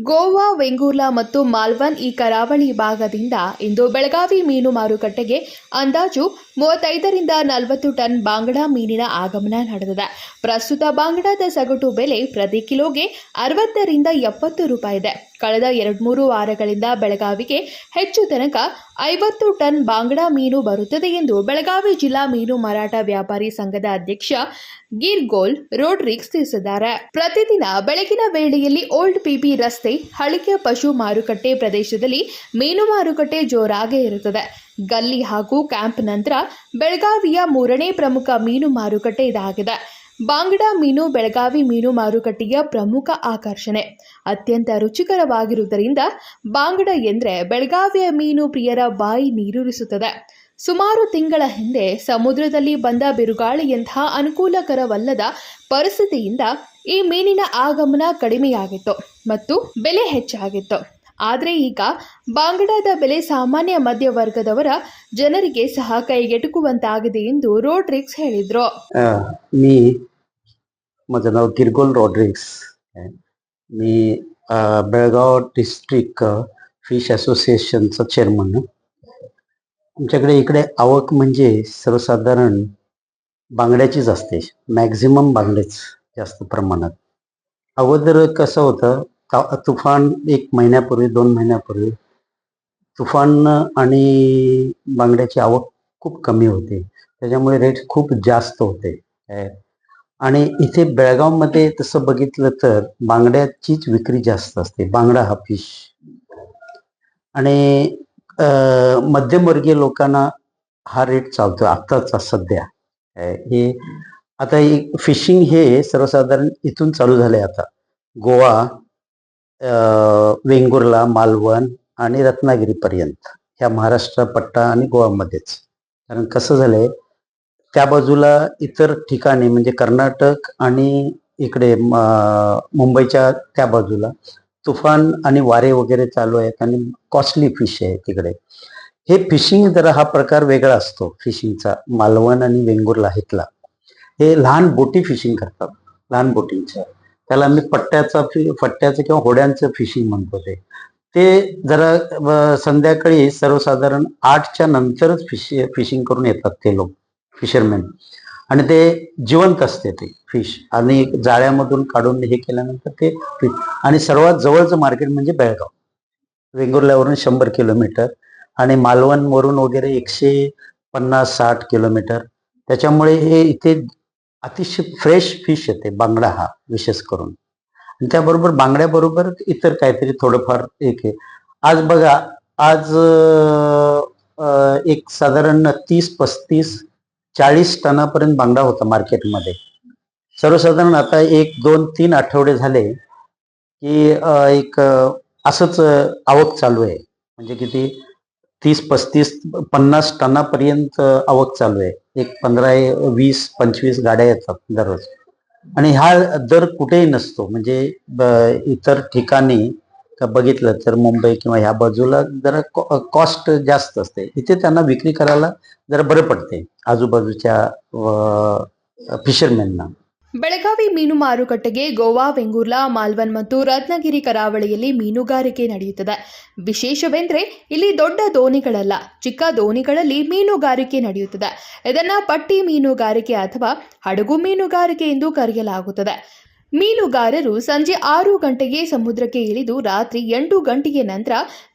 ಗೋವಾ, ವೆಂಗುರ್ಲಾ ಮತ್ತು ಮಾಲ್ವನ್ ಕರಾವಳಿ ಭಾಗದಿಂದ ಇಂದು ಬೆಳಗಾವಿ ಮೀನು ಮಾರುಕಟ್ಟೆಗೆ ಅಂದಾಜು 35 ರಿಂದ 40 ಟನ್ ಬಾಂಗಡಾ ಮೀನಿನ ಆಗಮನ ನಡೆದಿದೆ. ಪ್ರಸ್ತುತ ಬಾಂಗಡಾದ ಸಗಟು ಬೆಲೆ ಪ್ರತಿ ಕಿಲೋಗೆ 60 ರಿಂದ 70 ರೂಪಾಯಿ ಇದೆ. ಕಳೆದ 2-3 ವಾರಗಳಿಂದ ಬೆಳಗಾವಿಗೆ ಹೆಚ್ಚು ತನಕ 50 ಟನ್ ಬಾಂಗಡಾ ಮೀನು ಬರುತ್ತದೆ ಎಂದು ಬೆಳಗಾವಿ ಜಿಲ್ಲಾ ಮೀನು ಮಾರಾಟ ವ್ಯಾಪಾರಿ ಸಂಘದ ಅಧ್ಯಕ್ಷ ಗಿರ್ಗೋಲ್ ರೋಡ್ರಿಕ್ಸ್ ತಿಳಿಸಿದ್ದಾರೆ. ಪ್ರತಿದಿನ ಬೆಳಗಿನ ವೇಳೆಯಲ್ಲಿ ಓಲ್ಡ್ ಪಿಬಿ ರಸ್ತೆ, ಹಳಿಕೆ ಪಶು ಮಾರುಕಟ್ಟೆ ಪ್ರದೇಶದಲ್ಲಿ ಮೀನು ಮಾರುಕಟ್ಟೆ ಜೋರಾಗೇ ಇರುತ್ತದೆ. ಗಲ್ಲಿ ಹಾಗೂ ಕ್ಯಾಂಪ್ ನಂತರ ಬೆಳಗಾವಿಯ 3ನೇ ಪ್ರಮುಖ ಮೀನು ಮಾರುಕಟ್ಟೆ ಇದಾಗಿದೆ. ಬಾಂಗಡಾ ಮೀನು ಬೆಳಗಾವಿ ಮೀನು ಮಾರುಕಟ್ಟೆಯ ಪ್ರಮುಖ ಆಕರ್ಷಣೆ. ಅತ್ಯಂತ ರುಚಿಕರವಾಗಿರುವುದರಿಂದ ಬಾಂಗಡಾ ಎಂದರೆ ಬೆಳಗಾವಿಯ ಮೀನು ಪ್ರಿಯರ ಬಾಯಿ ನೀರೂರಿಸುತ್ತದೆ. ಸುಮಾರು ತಿಂಗಳ ಹಿಂದೆ ಸಮುದ್ರದಲ್ಲಿ ಬಂದ ಬಿರುಗಾಳಿಯಂತಹ ಅನುಕೂಲಕರವಲ್ಲದ ಪರಿಸ್ಥಿತಿಯಿಂದ ಈ ಮೀನಿನ ಆಗಮನ ಕಡಿಮೆಯಾಗಿತ್ತು ಮತ್ತು ಬೆಲೆ ಹೆಚ್ಚಾಗಿತ್ತು. ಆದರೆ ಈಗ ಬಾಂಗಡಾದ ಬೆಲೆ ಸಾಮಾನ್ಯ ಮಧ್ಯವರ್ಗದವರ ಜನರಿಗೆ ಸಹ ಕೈಗೆಟುಕುವಂತಾಗಿದೆ ಎಂದು ರೋಡ್ರಿಕ್ಸ್ ಹೇಳಿದರು. माझं नाव गिरगोल रॉड्रिक्स आहे. मी बेळगाव डिस्ट्रिक्ट फिश असोसिएशनचा चेअरमन. आमच्याकडे इकडे आवक म्हणजे सर्वसाधारण बांगड्याचीच असते. मॅक्झिमम बांगडेच जास्त प्रमाणात. अगोदर कसं होतं, तुफान 1 महिन्यापूर्वी 2 महिन्यापूर्वी तुफान आणि बांगड्याची आवक खूप कमी होते. त्याच्यामुळे रेट खूप जास्त होते. आणि इथे बेळगावमध्ये तसं बघितलं तर बांगड्याचीच विक्री जास्त असते. बांगडा हा फिश आणि मध्यमवर्गीय लोकांना हा रेट चालतो आत्ताचा सध्या. हे आता फिशिंग हे सर्वसाधारण इथून चालू झाले. आता गोवा, वेंगुर्ला, मालवण आणि रत्नागिरीपर्यंत ह्या महाराष्ट्र पट्टा आणि गोवामध्येच. कारण कसं झालंय, त्या बाजूला इतर ठिकाणी म्हणजे कर्नाटक आणि इकडे मुंबईच्या त्या बाजूला तुफान आणि वारे वगैरे चालू आहेत आणि कॉस्टली फिश आहे तिकडे. हे फिशिंग जरा हा प्रकार वेगळा असतो फिशिंगचा. मालवण आणि वेंगुर्ला इथला हे लहान बोटी फिशिंग करतात. लहान बोटींच्या त्याला आम्ही फट्ट्याचं किंवा होड्यांचं फिशिंग म्हणतो. ते जरा संध्याकाळी सर्वसाधारण 8च्या नंतरच फिशिंग करून येतात ते लोक, फिशरमॅन. आणि ते जिवंत असते ते फिश आणि जाळ्यामधून काढून हे केल्यानंतर ते फिश. आणि सर्वात जवळचं मार्केट म्हणजे बेळगाव. वेंगुर्ल्यावरून 100 किलोमीटर आणि मालवणवरून वगैरे 150-60 किलोमीटर. त्याच्यामुळे हे इथे अतिशय फ्रेश फिश येते, बांगडा हा विशेष करून. आणि त्याबरोबर बांगड्याबरोबर इतर काहीतरी थोडंफार एक आहे. आज बघा, आज एक साधारण 30-35-40 टनापर्यंत बांगडा होता मार्केटमध्ये. सर्वसाधारण आता 1-2-3 आठवडे झाले की एक असंच आवक चालू आहे. म्हणजे किती 30-35-50 टनापर्यंत आवक चालू आहे. एक 15-20-25 गाड्या येतात दररोज. आणि हा दर कुठेही नसतो. म्हणजे इतर ठिकाणी बघितलं तर मुंबई किंवा ह्या बाजूला जरा कॉस्ट जास्त असते. इथे त्यांना विक्री करायला जरा बरं पडते आजूबाजूच्या ಫಿಶರ್ಮೆನ್ನ. ಬೆಳಗಾವಿ ಮೀನು ಮಾರುಕಟ್ಟೆಗೆ ಗೋವಾ, ವೆಂಗುರ್ಲಾ, ಮಾಲ್ವನ್ ಮತ್ತು ರತ್ನಗಿರಿ ಕರಾವಳಿಯಲ್ಲಿ ಮೀನುಗಾರಿಕೆ ನಡೆಯುತ್ತದೆ. ವಿಶೇಷವೆಂದರೆ ಇಲ್ಲಿ ದೊಡ್ಡ ದೋಣಿಗಳಲ್ಲ, ಚಿಕ್ಕ ದೋಣಿಗಳಲ್ಲಿ ಮೀನುಗಾರಿಕೆ ನಡೆಯುತ್ತದೆ. ಇದನ್ನು ಪಟ್ಟಿ ಮೀನುಗಾರಿಕೆ ಅಥವಾ ಹಡಗು ಮೀನುಗಾರಿಕೆ ಎಂದು ಕರೆಯಲಾಗುತ್ತದೆ. ಮೀನುಗಾರರು ಸಂಜೆ 6 ಗಂಟೆಗೆ ಸಮುದ್ರಕ್ಕೆ ಇಳಿದು ರಾತ್ರಿ 8 ಗಂಟೆಗೆ ನಂತರ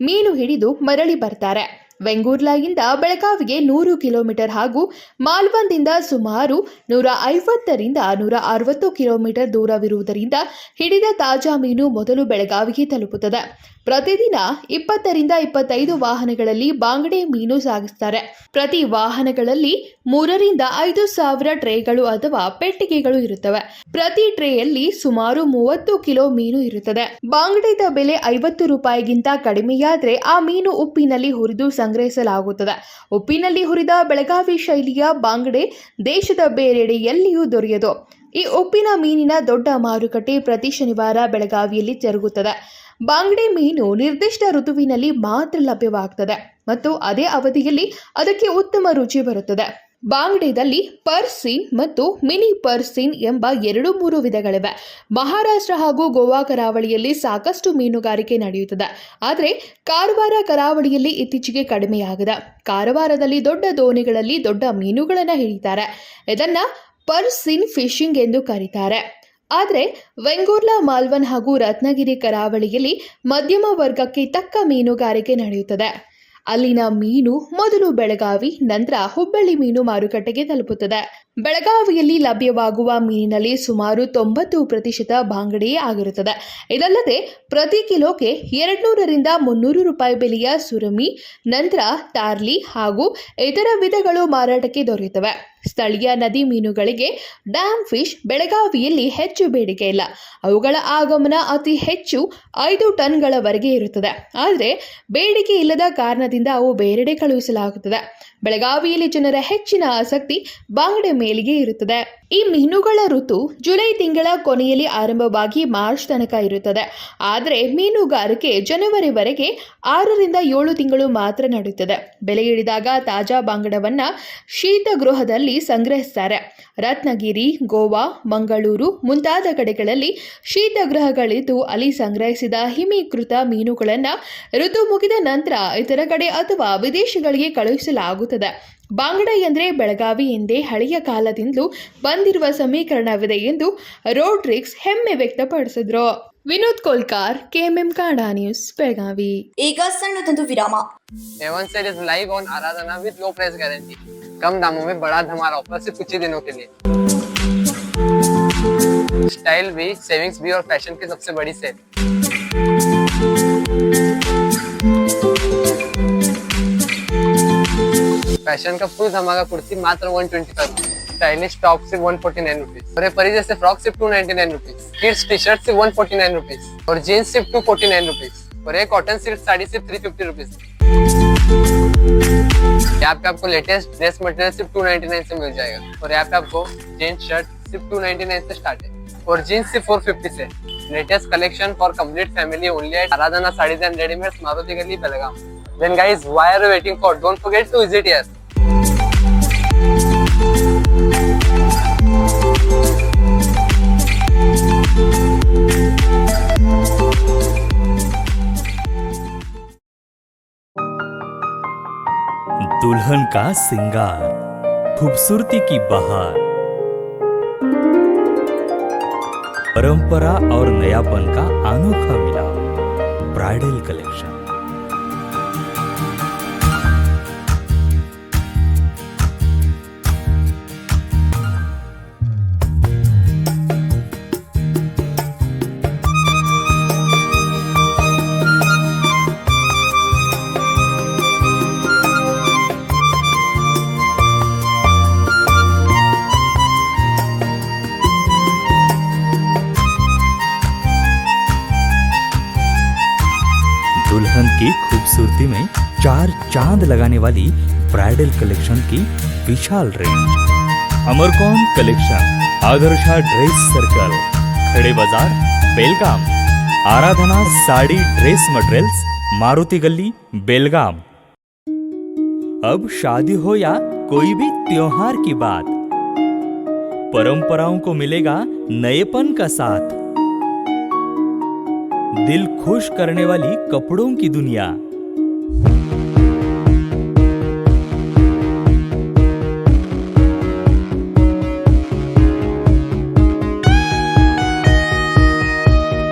ಮೀನು ಹಿಡಿದು ಮರಳಿ ಬರ್ತಾರೆ. ವೆಂಗೂರ್ಲಾದಿಂದ ಬೆಳಗಾವಿಗೆ 100 ಕಿಲೋಮೀಟರ್ ಹಾಗೂ ಮಾಲ್ವನ್ದಿಂದ ಸುಮಾರು 150ರಿಂದ 160 ಕಿಲೋಮೀಟರ್ ದೂರವಿರುವುದರಿಂದ ಹಿಡಿದ ತಾಜಾ ಮೀನು ಮೊದಲು ಬೆಳಗಾವಿಗೆ ತಲುಪುತ್ತದೆ. ಪ್ರತಿದಿನ 20ರಿಂದ 25 ವಾಹನಗಳಲ್ಲಿ ಬಾಂಗಡೆ ಮೀನು ಸಾಗಿಸುತ್ತಾರೆ. ಪ್ರತಿ ವಾಹನಗಳಲ್ಲಿ 3ರಿಂದ 5 ಸಾವಿರ ಟ್ರೇಗಳು ಅಥವಾ ಪೆಟ್ಟಿಗೆಗಳು ಇರುತ್ತವೆ. ಪ್ರತಿ ಟ್ರೇಯಲ್ಲಿ ಸುಮಾರು 30 ಕಿಲೋ ಮೀನು ಇರುತ್ತದೆ. ಬಾಂಗಡೆದ ಬೆಲೆ 50 ರೂಪಾಯಿಗಿಂತ ಕಡಿಮೆಯಾದರೆ ಆ ಮೀನು ಉಪ್ಪಿನಲ್ಲಿ ಹುರಿದು ಸಂಗ್ರಹಿಸಲಾಗುತ್ತದೆ. ಉಪ್ಪಿನಲ್ಲಿ ಹುರಿದ ಬೆಳಗಾವಿ ಶೈಲಿಯ ಬಾಂಗಡೆ ದೇಶದ ಬೇರೆಡೆ ಎಲ್ಲಿಯೂ ದೊರೆಯದು. ಈ ಉಪ್ಪಿನ ಮೀನಿನ ದೊಡ್ಡ ಮಾರುಕಟ್ಟೆ ಪ್ರತಿ ಶನಿವಾರ ಬೆಳಗಾವಿಯಲ್ಲಿ ಜರುಗುತ್ತದೆ. ಬಾಂಗಡೆ ಮೀನು ನಿರ್ದಿಷ್ಟ ಋತುವಿನಲ್ಲಿ ಮಾತ್ರ ಲಭ್ಯವಾಗುತ್ತದೆ ಮತ್ತು ಅದೇ ಅವಧಿಯಲ್ಲಿ ಅದಕ್ಕೆ ಉತ್ತಮ ರುಚಿ ಬರುತ್ತದೆ. ಬಾಂಗಡೆದಲ್ಲಿ ಪರ್ಸೀನ್ ಮತ್ತು ಮಿನಿ ಪರ್ಸೀನ್ ಎಂಬ 2-3 ವಿಧಗಳಿವೆ. ಮಹಾರಾಷ್ಟ್ರ ಹಾಗೂ ಗೋವಾ ಕರಾವಳಿಯಲ್ಲಿ ಸಾಕಷ್ಟು ಮೀನುಗಾರಿಕೆ ನಡೆಯುತ್ತದೆ. ಆದರೆ ಕಾರವಾರ ಕರಾವಳಿಯಲ್ಲಿ ಇತ್ತೀಚೆಗೆ ಕಡಿಮೆಯಾಗಿದೆ. ಕಾರವಾರದಲ್ಲಿ ದೊಡ್ಡ ದೋಣಿಗಳಲ್ಲಿ ದೊಡ್ಡ ಮೀನುಗಳನ್ನು ಹಿಡಿತಾರೆ. ಇದನ್ನ ಪರ್ಸೀನ್ ಫಿಶಿಂಗ್ ಎಂದು ಕರೀತಾರೆ. ಆದರೆ ವೆಂಗೂರ್ಲಾ, ಮಾಲ್ವನ್ ಹಾಗೂ ರತ್ನಗಿರಿ ಕರಾವಳಿಯಲ್ಲಿ ಮಧ್ಯಮ ವರ್ಗಕ್ಕೆ ತಕ್ಕ ಮೀನುಗಾರಿಕೆ ನಡೆಯುತ್ತದೆ. ಅಲ್ಲಿನ ಮೀನು ಮೊದಲು ಬೆಳಗಾವಿ, ನಂತರ ಹುಬ್ಬಳ್ಳಿ ಮೀನು ಮಾರುಕಟ್ಟೆಗೆ ತಲುಪುತ್ತದೆ. ಬೆಳಗಾವಿಯಲ್ಲಿ ಲಭ್ಯವಾಗುವ ಮೀನಿನಲ್ಲಿ ಸುಮಾರು 90% ಬಾಂಗಡೆಯೇ ಆಗಿರುತ್ತದೆ. ಇದಲ್ಲದೆ ಪ್ರತಿ ಕಿಲೋಗೆ 200ರಿಂದ 300 ರೂಪಾಯಿ ಬೆಲೆಯ ಸುರಮಿ, ನಂತರ ತಾರ್ಲಿ ಹಾಗೂ ಇತರ ವಿಧಗಳು ಮಾರಾಟಕ್ಕೆ ದೊರೆಯುತ್ತವೆ. ಸ್ಥಳೀಯ ನದಿ ಮೀನುಗಳಿಗೆ ಡ್ಯಾಮ್ ಫಿಶ್ ಬೆಳಗಾವಿಯಲ್ಲಿ ಹೆಚ್ಚು ಬೇಡಿಕೆ ಇಲ್ಲ. ಅವುಗಳ ಆಗಮನ ಅತಿ ಹೆಚ್ಚು 5 ಟನ್ಗಳವರೆಗೆ ಇರುತ್ತದೆ. ಆದರೆ ಬೇಡಿಕೆ ಇಲ್ಲದ ಕಾರಣದಿಂದ ಅವು ಬೇರೆಡೆ ಕಳುಹಿಸಲಾಗುತ್ತದೆ. ಬೆಳಗಾವಿಯಲ್ಲಿ ಜನರ ಹೆಚ್ಚಿನ ಆಸಕ್ತಿ ಬಾಂಗಡೆ ಮೇಲಿಗೆ ಇರುತ್ತದೆ. ಈ ಮೀನುಗಳ ಋತು ಜುಲೈ ತಿಂಗಳ ಕೊನೆಯಲ್ಲಿ ಆರಂಭವಾಗಿ ಮಾರ್ಚ್ ತನಕ ಇರುತ್ತದೆ. ಆದರೆ ಮೀನುಗಾರಿಕೆ ಜನವರಿವರೆಗೆ 6ರಿಂದ 7 ತಿಂಗಳು ಮಾತ್ರ ನಡೆಯುತ್ತದೆ. ಬೆಲೆ ಇಳಿದಾಗ ತಾಜಾ ಬಾಂಗಡವನ್ನ ಶೀತಗೃಹದಲ್ಲಿ ಸಂಗ್ರಹಿಸುತ್ತಾರೆ. ರತ್ನಗಿರಿ, ಗೋವಾ, ಮಂಗಳೂರು ಮುಂತಾದ ಕಡೆಗಳಲ್ಲಿ ಶೀತಗೃಹಗಳಿದ್ದು ಅಲ್ಲಿ ಸಂಗ್ರಹಿಸಿದ ಹಿಮೀಕೃತ ಮೀನುಗಳನ್ನು ಋತು ಮುಗಿದ ನಂತರ ಇತರ ಕಡೆ ಅಥವಾ ವಿದೇಶಗಳಿಗೆ ಕಳುಹಿಸಲಾಗುತ್ತದೆ. ಬಾಂಗಡ ಎಂದರೆ ಬೆಳಗಾವಿ ಎಂದೇ ಹಳೆಯ ಕಾಲದಿಂದಲೂ ಬಂದಿರುವ ಸಮೀಕರಣವಿದೆ ಎಂದು ರೋಡ್ರಿಕ್ಸ್ ಹೆಮ್ಮೆ ವ್ಯಕ್ತಪಡಿಸಿದ್ರು. Vinod Kolkar, KMM Kannada news, Belagavi. ಈಗ ಸಣ್ಣದೊಂದು ವಿರಾಮ. A1 Cell is live on Aradhana with low price guarantee. कम दामों में बड़ा धमाल ऑफर सिर्फ कुछ ही दिनों के लिए. स्टाइल भी, सेविंग्स भी और फैशन की सबसे बड़ी सेल. फैशन का फुल धमाका कुर्ती मात्र 125, स्टाइलिश टॉप सिर्फ 149 रुपीज और ये परी जैसे फ्रॉक सिर्फ 299 रुपीज, किड्स टी शर्ट सिर्फ 149 रुपीज और जीन्स सिर्फ 249 रुपीज और ये कॉटन सिल्क साड़ी सिर्फ 350 रुपीज. यहाँ पे आपको लेटेस्ट ड्रेस मटेरियल सिर्फ 299 से मिल जाएगा और यहाँ पे आपको जीन्स शर्ट सिर्फ 299 से स्टार्ट है और जीन्स सिर्फ 450 से. Latest collection for complete family only at Aradhana saris and readymades, Maruti Gali, Belgaum. Then guys, why are you waiting for? Don't forget to visit here. दुल्हन का सिंगार, खूबसूरती की बहार, परंपरा और नयापन का अनोखा मिलाप, ब्राइडल कलेक्शन. दुल्हन की खूबसूरती में 4 चांद लगाने वाली ब्राइडल कलेक्शन की विशाल range. Amarcon collection, Adarsha dress circle, Khade Bazar, Belgaum. Aradhana sari dress materials, Maruti Gali, Belgaum. अब शादी हो या कोई भी त्योहार की बात, परंपराओं को मिलेगा नएपन का साथ. दिल खुश करने वाली कपड़ों की दुनिया.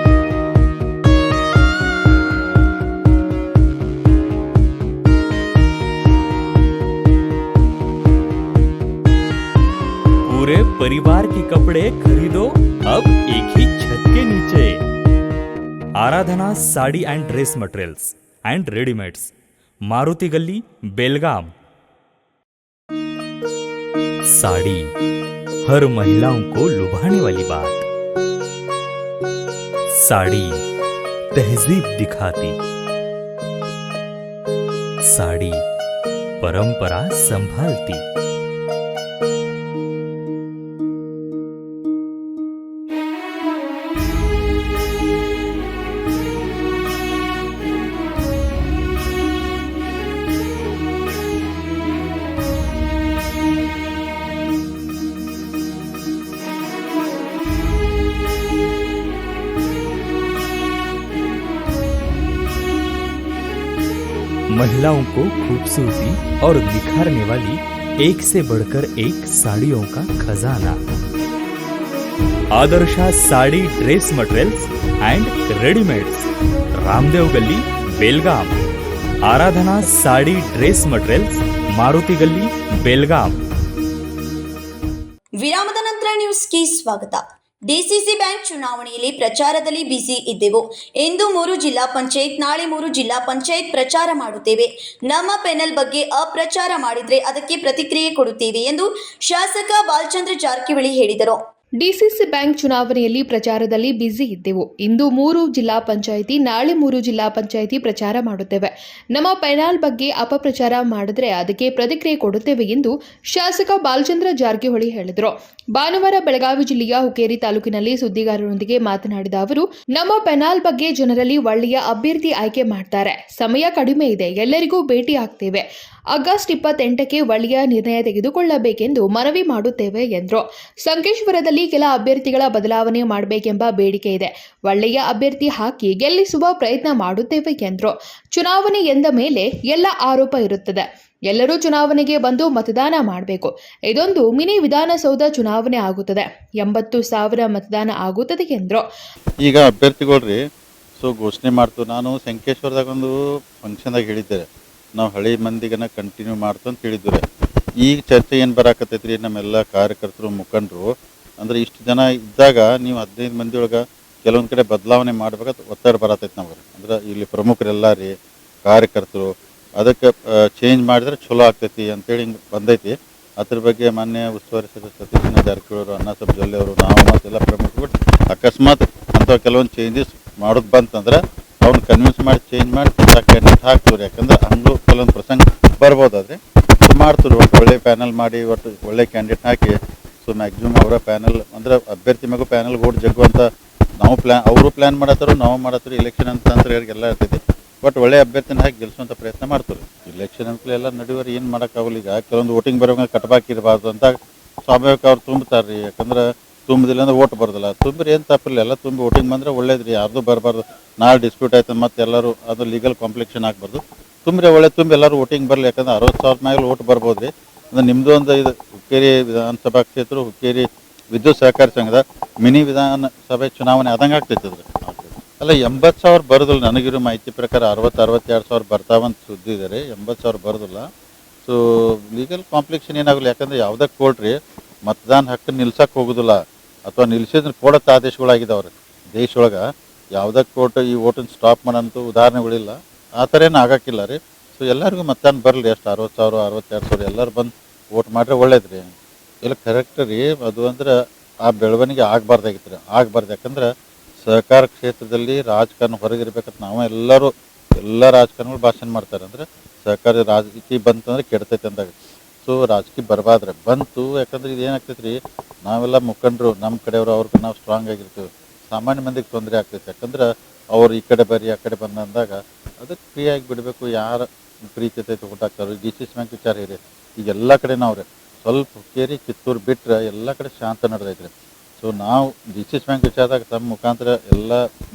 कपड़े खरीदो अब एक ही छत के नीचे। Aradhana sari and dress materials and readymades, Maruti Gali, Belgaum. Sari हर महिलाओं को लुभाने वाली बात। साड़ी तहजीब दिखाती, साड़ी परंपरा संभालती। महिलाओं को खूबसूरती और निखारने वाली एक से बढ़कर एक साड़ियों का खजाना। Adarsha sari dress materials and readymades, Ramdev गली, बेलगाम। आराधना साड़ी ड्रेस मटेरियल्स, मारुति गली, बेलगाम। ವಿರಾಮದ ನಂತರ ನ್ಯೂಸ್ಗೆ ಸ್ವಾಗತ. ಡಿಸಿಸಿ ಬ್ಯಾಂಕ್ ಚುನಾವಣೆಯಲ್ಲಿ ಪ್ರಚಾರದಲ್ಲಿ ಬ್ಯುಸಿ ಇದ್ದೆವು. ಇಂದು 3 ಜಿಲ್ಲಾ ಪಂಚಾಯತ್, ನಾಳೆ 3 ಜಿಲ್ಲಾ ಪಂಚಾಯತ್ ಪ್ರಚಾರ ಮಾಡುತ್ತೇವೆ. ನಮ್ಮ ಪೆನಲ್ ಬಗ್ಗೆ ಅಪ್ರಚಾರ ಮಾಡಿದ್ರೆ ಅದಕ್ಕೆ ಪ್ರತಿಕ್ರಿಯೆ ಕೊಡುತ್ತೇವೆ ಎಂದು ಶಾಸಕ ಬಾಲಚಂದ್ರ ಜಾರಕಿಹೊಳಿ ಹೇಳಿದರು. ಡಿಸಿಸಿ ಬ್ಯಾಂಕ್ ಚುನಾವಣೆಯಲ್ಲಿ ಪ್ರಚಾರದಲ್ಲಿ ಬ್ಯುಸಿ ಇದ್ದೆವು. ಇಂದು 3 ಜಿಲ್ಲಾ ಪಂಚಾಯಿತಿ, ನಾಳೆ 3 ಜಿಲ್ಲಾ ಪಂಚಾಯಿತಿ ಪ್ರಚಾರ ಮಾಡುತ್ತೇವೆ. ನಮ್ಮ ಪೆನಾಲ್ ಬಗ್ಗೆ ಅಪಪ್ರಚಾರ ಮಾಡಿದ್ರೆ ಅದಕ್ಕೆ ಪ್ರತಿಕ್ರಿಯೆ ಕೊಡುತ್ತೇವೆ ಎಂದು ಶಾಸಕ ಬಾಲಚಂದ್ರ ಜಾರಕಿಹೊಳಿ ಹೇಳಿದರು. ಭಾನುವಾರ ಬೆಳಗಾವಿ ಜಿಲ್ಲೆಯ ಹುಕ್ಕೇರಿ ತಾಲೂಕಿನಲ್ಲಿ ಸುದ್ದಿಗಾರರೊಂದಿಗೆ ಮಾತನಾಡಿದ ಅವರು, ನಮ್ಮ ಪೆನಾಲ್ ಬಗ್ಗೆ ಜನರಲ್ಲಿ ಒಳ್ಳೆಯ ಅಭ್ಯರ್ಥಿ ಆಯ್ಕೆ ಮಾಡ್ತಾರೆ. ಸಮಯ ಕಡಿಮೆ ಇದೆ, ಎಲ್ಲರಿಗೂ ಭೇಟಿ ಆಗ್ತೇವೆ. ಆಗಸ್ಟ್ 28ಕ್ಕೆ ಒಳ್ಳೆಯ ನಿರ್ಣಯ ತೆಗೆದುಕೊಳ್ಳಬೇಕೆಂದು ಮನವಿ ಮಾಡುತ್ತೇವೆ ಎಂದರು. ಸಂಕೇಶ್ವರದಲ್ಲಿ ಕೆಲ ಅಭ್ಯರ್ಥಿಗಳ ಬದಲಾವಣೆ ಮಾಡಬೇಕೆಂಬ ಬೇಡಿಕೆ ಇದೆ. ಒಳ್ಳೆಯ ಅಭ್ಯರ್ಥಿ ಹಾಕಿ ಗೆಲ್ಲಿಸುವ ಪ್ರಯತ್ನ ಮಾಡುತ್ತೇವೆ ಎಂದರು. ಚುನಾವಣೆ ಎಂದ ಮೇಲೆ ಎಲ್ಲ ಆರೋಪ ಇರುತ್ತದೆ. ಎಲ್ಲರೂ ಚುನಾವಣೆಗೆ ಬಂದು ಮತದಾನ ಮಾಡಬೇಕು. ಇದೊಂದು ಮಿನಿ ವಿಧಾನಸೌಧ ಚುನಾವಣೆ ಆಗುತ್ತದೆ. 80,000 ಮತದಾನ ಆಗುತ್ತದೆ ಎಂದರು. ಈಗ ಅಭ್ಯರ್ಥಿಗಳ್ರಿ ಘೋಷಣೆ ಮಾಡ್ತು. ನಾನು ಸಂಕೇಶ್ವರದಾಗ ಒಂದು ಫಂಕ್ಷನ್ದಾಗ ಹೇಳಿದ್ದೆ, ನಾವು ಹಳೆ ಮಂದಿಗನ ಕಂಟಿನ್ಯೂ ಮಾಡ್ತು ಅಂತ ಹೇಳಿದ್ವಿ. ಈಗ ಚರ್ಚೆ ಏನು ಬರಾಕತ್ತೈತ್ರಿ, ನಮ್ಮೆಲ್ಲ ಕಾರ್ಯಕರ್ತರು, ಮುಖಂಡರು ಅಂದ್ರೆ ಇಷ್ಟು ಜನ ಇದ್ದಾಗ ನೀವು 15 ಮಂದಿ ಒಳಗೆ ಕೆಲವೊಂದು ಕಡೆ ಬದಲಾವಣೆ ಮಾಡ್ಬೇಕಂತ ಒತ್ತಡ ಬರತೈತಿ ನಮ್ಗೆ. ಅಂದ್ರೆ ಇಲ್ಲಿ ಪ್ರಮುಖರೆಲ್ಲ ರೀ ಕಾರ್ಯಕರ್ತರು ಅದಕ್ಕೆ ಚೇಂಜ್ ಮಾಡಿದ್ರೆ ಚಲೋ ಆಗ್ತೈತಿ ಅಂತೇಳಿ ಹಿಂಗೆ ಬಂದೈತಿ. ಅದ್ರ ಬಗ್ಗೆ ಮಾನ್ಯ ಉಸ್ತುವಾರಿ ಸಚಿವ ಸತೀಶ್ ಜಾರಕಿಹೊಳಿ, ಅಣ್ಣಾಸಾಹೇಬ್ ಜೊಲ್ಲೆ ಅವರು, ನಾವು ಮತ್ತೆಲ್ಲ ಪ್ರಮುಖರು ಅಕಸ್ಮಾತ್ ಅಂತ ಕೆಲವೊಂದು ಚೇಂಜಸ್ ಮಾಡೋದು ಬಂತಂದ್ರೆ ಅವ್ನು ಕನ್ವಿನ್ಸ್ ಮಾಡಿ ಚೇಂಜ್ ಮಾಡಿ ಕ್ಯಾಂಡಿಡೇಟ್ ಹಾಕ್ತೀವ್ರಿ. ಯಾಕಂದ್ರೆ ಹಂಗೂ ಕೆಲವೊಂದು ಪ್ರಸಂಗ ಬರ್ಬೋದಾದ್ರೆ ಮಾಡ್ತೀವಿ. ಒಟ್ಟು ಒಳ್ಳೆ ಪ್ಯಾನಲ್ ಮಾಡಿ ಒಟ್ಟು ಒಳ್ಳೆ ಕ್ಯಾಂಡಿಡೇಟ್ ಹಾಕಿ ಮ್ಯಾಕ್ಸಿಮಮ್ ಅವರ ಪ್ಯಾನಲ್ ಅಂದ್ರೆ ಅಭ್ಯರ್ಥಿ ಮಗು ಪ್ಯಾನಲ್ ಓಟ್ ಜಗ್ಗು ಅಂತ ನಾವು ಅವರು ಪ್ಲಾನ್ ಮಾಡತ್ತಾರು, ನಾವು ಮಾಡತ್ತೀವಿ. ಇಲೆಕ್ಷನ್ ಅಂತ ಅಂದ್ರೆ ಎಲ್ಲ ಇರ್ತೈತಿ. ಬಟ್ ಒಳ್ಳೆ ಅಭ್ಯರ್ಥಿನ ಹಾಕಿ ಗೆಲ್ಸುವಂಥ ಪ್ರಯತ್ನ ಮಾಡ್ತಾರೆ. ಇಲೆಕ್ಷನ್ ಅಂತಲೇ ಎಲ್ಲ ನಡೆಯುವರೆ ಏನು ಮಾಡೋಕ್ಕಾಗಲ್ಲ. ಈಗ ಕೆಲವೊಂದು ವೋಟಿಂಗ್ ಬರೋಂಗೆ ಕಟ್ಬಾಕಿರಬಾರ್ದು ಅಂತ ಸ್ವಾಭಾವಿಕ ಅವ್ರು ತುಂಬ್ತಾರೆ ರೀ. ಯಾಕಂದ್ರೆ ತುಂಬಿದಿಲ್ಲ ಅಂದ್ರೆ ಓಟ್ ಬರೋದಿಲ್ಲ. ತುಂಬ್ರಿ ಏನು ತಪ್ಪಿಲ್ಲ, ಎಲ್ಲ ತುಂಬಿ ವೋಟಿಂಗ್ ಬಂದರೆ ಒಳ್ಳೇದು ರೀ. ಯಾರ್ದು ಬರಬಾರ್ದು, ನಾಳೆ ಡಿಸ್ಪ್ಯೂಟ್ ಆಯ್ತು ಮತ್ತೆ ಎಲ್ಲರೂ ಅದು ಲೀಗಲ್ ಕಾಂಪ್ಲಿಕೇಶನ್ ಆಗಬಾರ್ದು. ತುಂಬ್ರಿ ಒಳ್ಳೆ ತುಂಬಿ ಎಲ್ಲರೂ ವೋಟಿಂಗ್ ಬರಲಿ. ಯಾಕಂದ್ರೆ 60,000 ಮೇಲೆ ಓಟ್ ಬರ್ಬೋದು ರೀ. ಅಂದ್ರೆ ನಿಮ್ಮದು ಒಂದು ಇದು ಹುಕ್ಕೇರಿ ವಿಧಾನಸಭಾ ಕ್ಷೇತ್ರ, ಹುಕ್ಕೇರಿ ವಿದ್ಯುತ್ ಸಹಕಾರಿ ಸಂಘದ ಮಿನಿ ವಿಧಾನಸಭೆ ಚುನಾವಣೆ ಆದಂಗೆ ಆಗ್ತೈತೆ ಅದ್ರ. ಅಲ್ಲ 80,000 ಬರೋದಿಲ್ಲ. ನನಗಿರೋ ಮಾಹಿತಿ ಪ್ರಕಾರ 62,000 ಬರ್ತಾವಂತ ಸುದ್ದಿ ಇದೆ ರೀ. 80,000 ಬರೋದಿಲ್ಲ. ಸೊ ಲೀಗಲ್ ಕಾಂಪ್ಲಿಕೇಶನ್ ಏನಾಗಲ್ಲ. ಯಾಕಂದ್ರೆ ಯಾವುದಕ್ಕೆ ಕೊಡ್ರಿ ಮತದಾನ ಹಕ್ಕು ನಿಲ್ಸಕ್ಕೆ ಹೋಗೋದಿಲ್ಲ, ಅಥವಾ ನಿಲ್ಸಿದ್ರೆ ಕೊಡತ್ತ ಆದೇಶಗಳಾಗಿದ್ದಾವ್ರಿ ದೇಶೊಳಗೆ. ಯಾವುದಕ್ಕೆ ಕೊಟ್ಟು ಈ ಓಟನ್ನು ಸ್ಟಾಪ್ ಮಾಡೋಂಥ ಉದಾಹರಣೆಗಳಿಲ್ಲ. ಆ ಥರ ಏನು ಆಗೋಕ್ಕಿಲ್ಲ ರೀ. ಸೊ ಎಲ್ಲರಿಗೂ ಮತದಾನ ಬರಲಿ. ಎಷ್ಟು 60,000 62,000 ಎಲ್ಲರೂ ಬಂದು ವೋಟ್ ಮಾಡಿದ್ರೆ ಒಳ್ಳೇದು ರೀ. ಇಲ್ಲ ಕರೆಕ್ಟ್ ರೀ. ಅದು ಅಂದ್ರೆ ಆ ಬೆಳವಣಿಗೆ ಆಗಬಾರ್ದಾಗಿತ್ತು ರೀ, ಆಗಬಾರ್ದು. ಯಾಕಂದ್ರೆ ಸಹಕಾರ ಕ್ಷೇತ್ರದಲ್ಲಿ ರಾಜಕಾರಣ ಹೊರಗಿರ್ಬೇಕಂತ ನಾವು ಎಲ್ಲ ರಾಜಕಾರಣಿಗಳು ಭಾಷಣ ಮಾಡ್ತಾರೆ. ಅಂದರೆ ಸಹಕಾರಿ ರಾಜಕೀಯ ಬಂತಂದ್ರೆ ಕೆಡ್ತೈತೆ ಅಂದಾಗ. ಸೊ ರಾಜಕೀಯ ಬರಬಾರ್ದ್ರೆ ಬಂತು. ಯಾಕಂದ್ರೆ ಇದು ಏನಾಗ್ತೈತೆ ರೀ, ನಾವೆಲ್ಲ ಮುಖಂಡರು ನಮ್ಮ ಕಡೆಯವರು ಅವ್ರಿಗೆ ನಾವು ಸ್ಟ್ರಾಂಗ್ ಆಗಿರ್ತೀವಿ. ಸಾಮಾನ್ಯ ಮಂದಿಗೆ ತೊಂದರೆ ಆಗ್ತೈತೆ. ಯಾಕಂದ್ರೆ ಅವ್ರು ಈ ಕಡೆ ಬರ್ರಿ ಆ ಕಡೆ ಬಂದಂದಾಗ ಅದಕ್ಕೆ ಫ್ರೀಯಾಗಿ ಬಿಡಬೇಕು. ಯಾರು ಪ್ರೀತಿ ಐತೆ ಊಟಾಕ್ತಾರೆ. ಡಿಸಿಸಿ ಬ್ಯಾಂಕ್ ವಿಚಾರ ಇರಿ. ಈಗ ಎಲ್ಲ ಕಡೆ ನಾವು ರೀ ಸ್ವಲ್ಪ ಹುಕ್ಕೇರಿ ಕಿತ್ತೂರು ಬಿಟ್ಟರೆ ಎಲ್ಲ ಕಡೆ ಶಾಂತ ನಡೆದೈತೆ ರೀ. ಸೊ ನಾವು ಡಿಸಿಸಿ ಬ್ಯಾಂಕ್ ವಿಚಾರದಾಗ ತಮ್ಮ ಮುಖಾಂತರ ಎಲ್ಲ